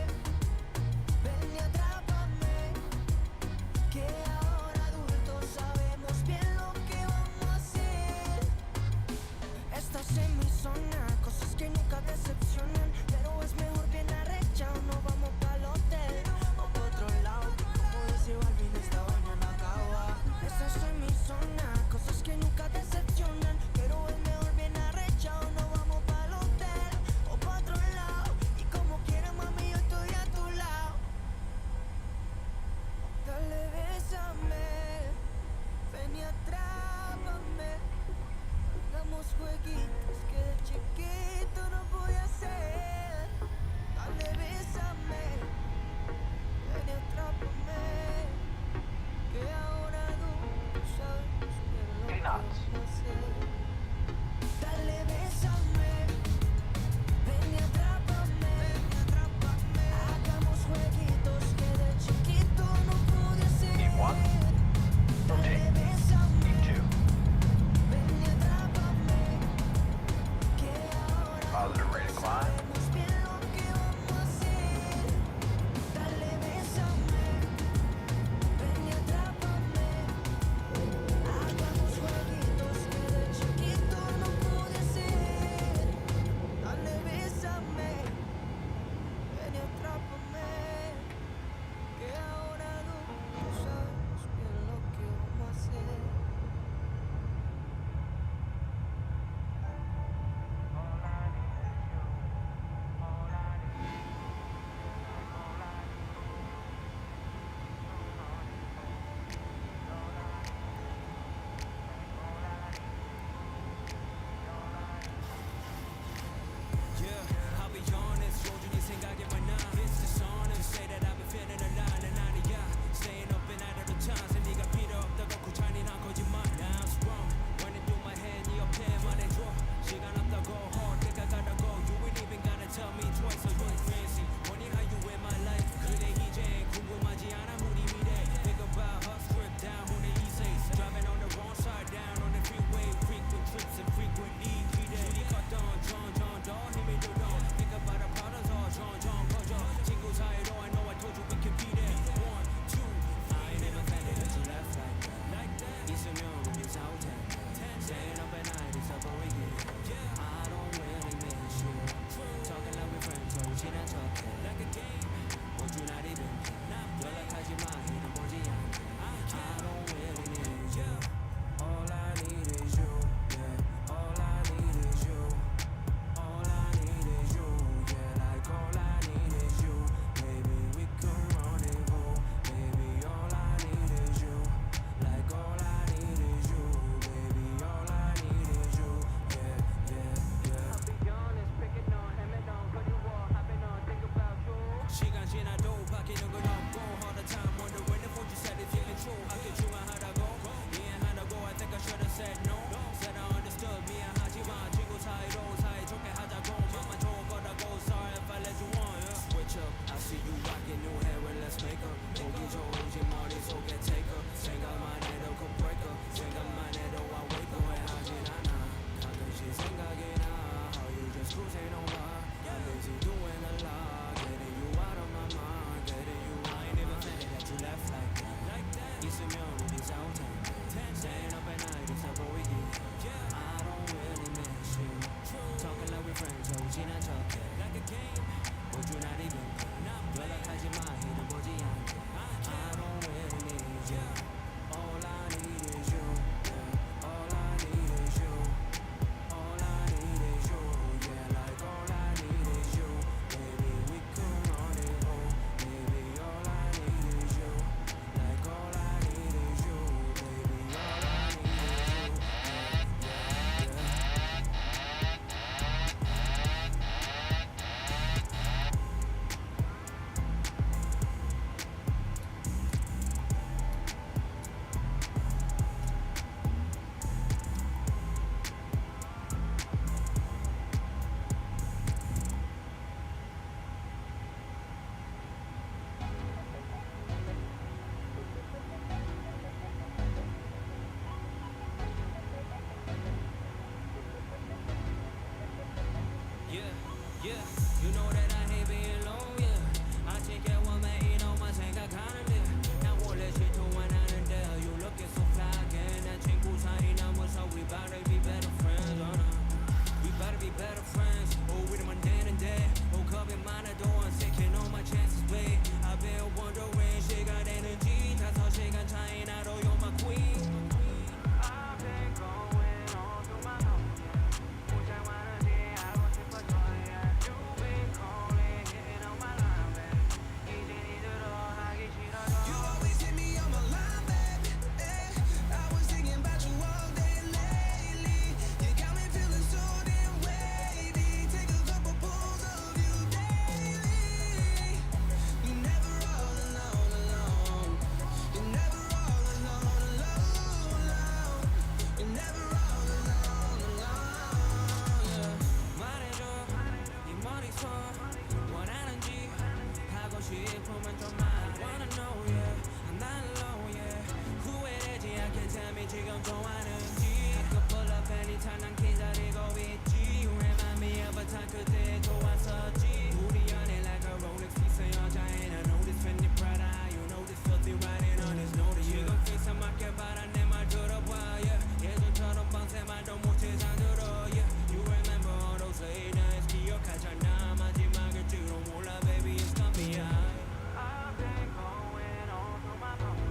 지금 좋아하는지 가끔 pull up anytime 난 기다리고 있지 You remind me of a time 그때 좋았었지 우리 연애 like a Rolex piece 여자 and I know this Fendi Prada You know this filthy riding on his notice 지금 face 맞게 바란 내 말 들어봐 yeah 예전처럼 밤새 말도 못해 잠들어 yeah You remember all those late nights 기억하잖아 마지막일지도 몰라 baby it's gonna be alright I've been going on through my phone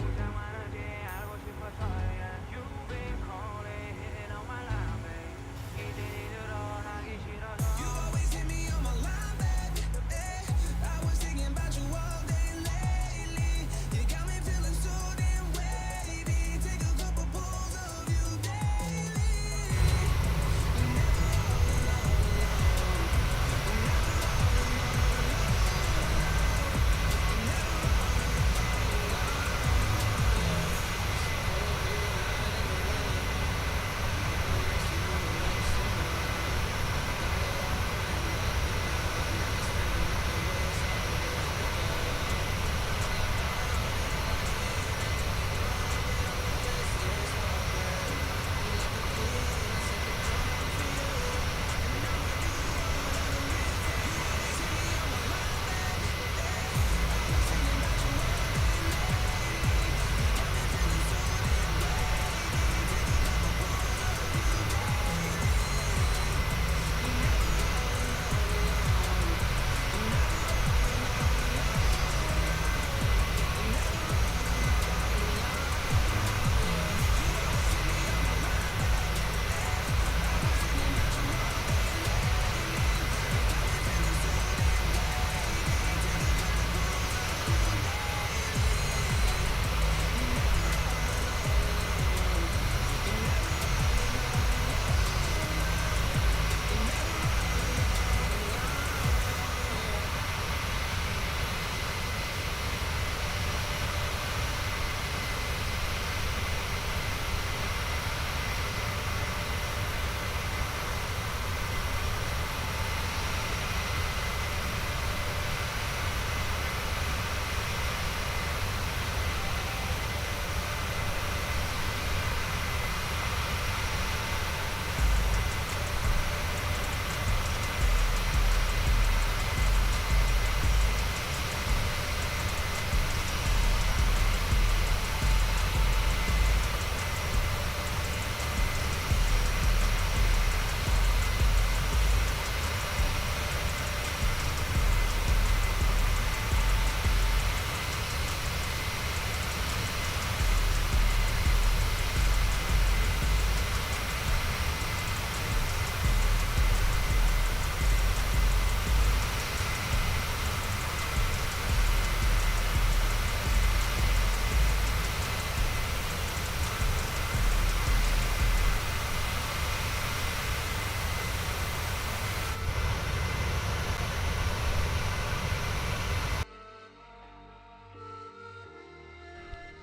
혼자 많은지 알고 싶어서 yeah You've been calling hitting on my line babe 이들이 들어가기 싫어서 You always hit me on my line baby I was thinking about you all day lately You got me feeling so damn wavy Take a couple pulls of you daily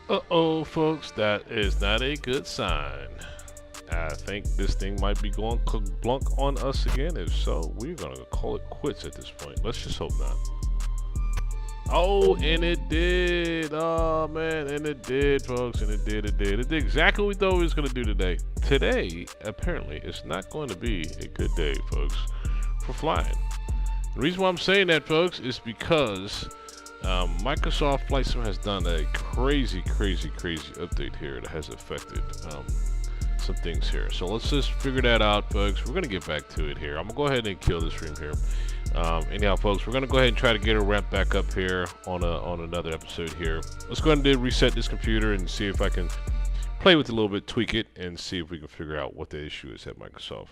Uh-oh, folks, that is not a good sign. I think this thing might be going blunk on us again. If so, we're going to call it quits at this point. Let's just hope not. Oh, and it did. Oh, man, and it did, folks, and it did. It did exactly what we thought we was going to do today. Today, apparently, it's not going to be a good day, folks, for flying. The reason why I'm saying that, folks, is because Microsoft Flight Sim has done a crazy update here that has affected some things here. So let's just figure that out, folks. We're gonna get back to it here. I'm gonna go ahead and kill this stream here. Anyhow, folks, we're gonna go ahead and try to get a ramp back up here on another episode here. Let's go ahead and reset this computer and see if I can play with it a little bit, tweak it, and see if we can figure out what the issue is that Microsoft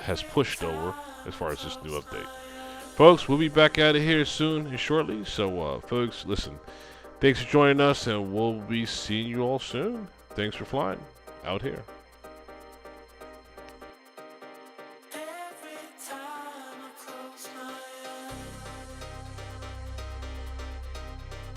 has pushed over as far as this new update. Folks, we'll be back out of here soon and shortly. So, folks, listen, thanks for joining us, and we'll be seeing you all soon. Thanks for flying out here.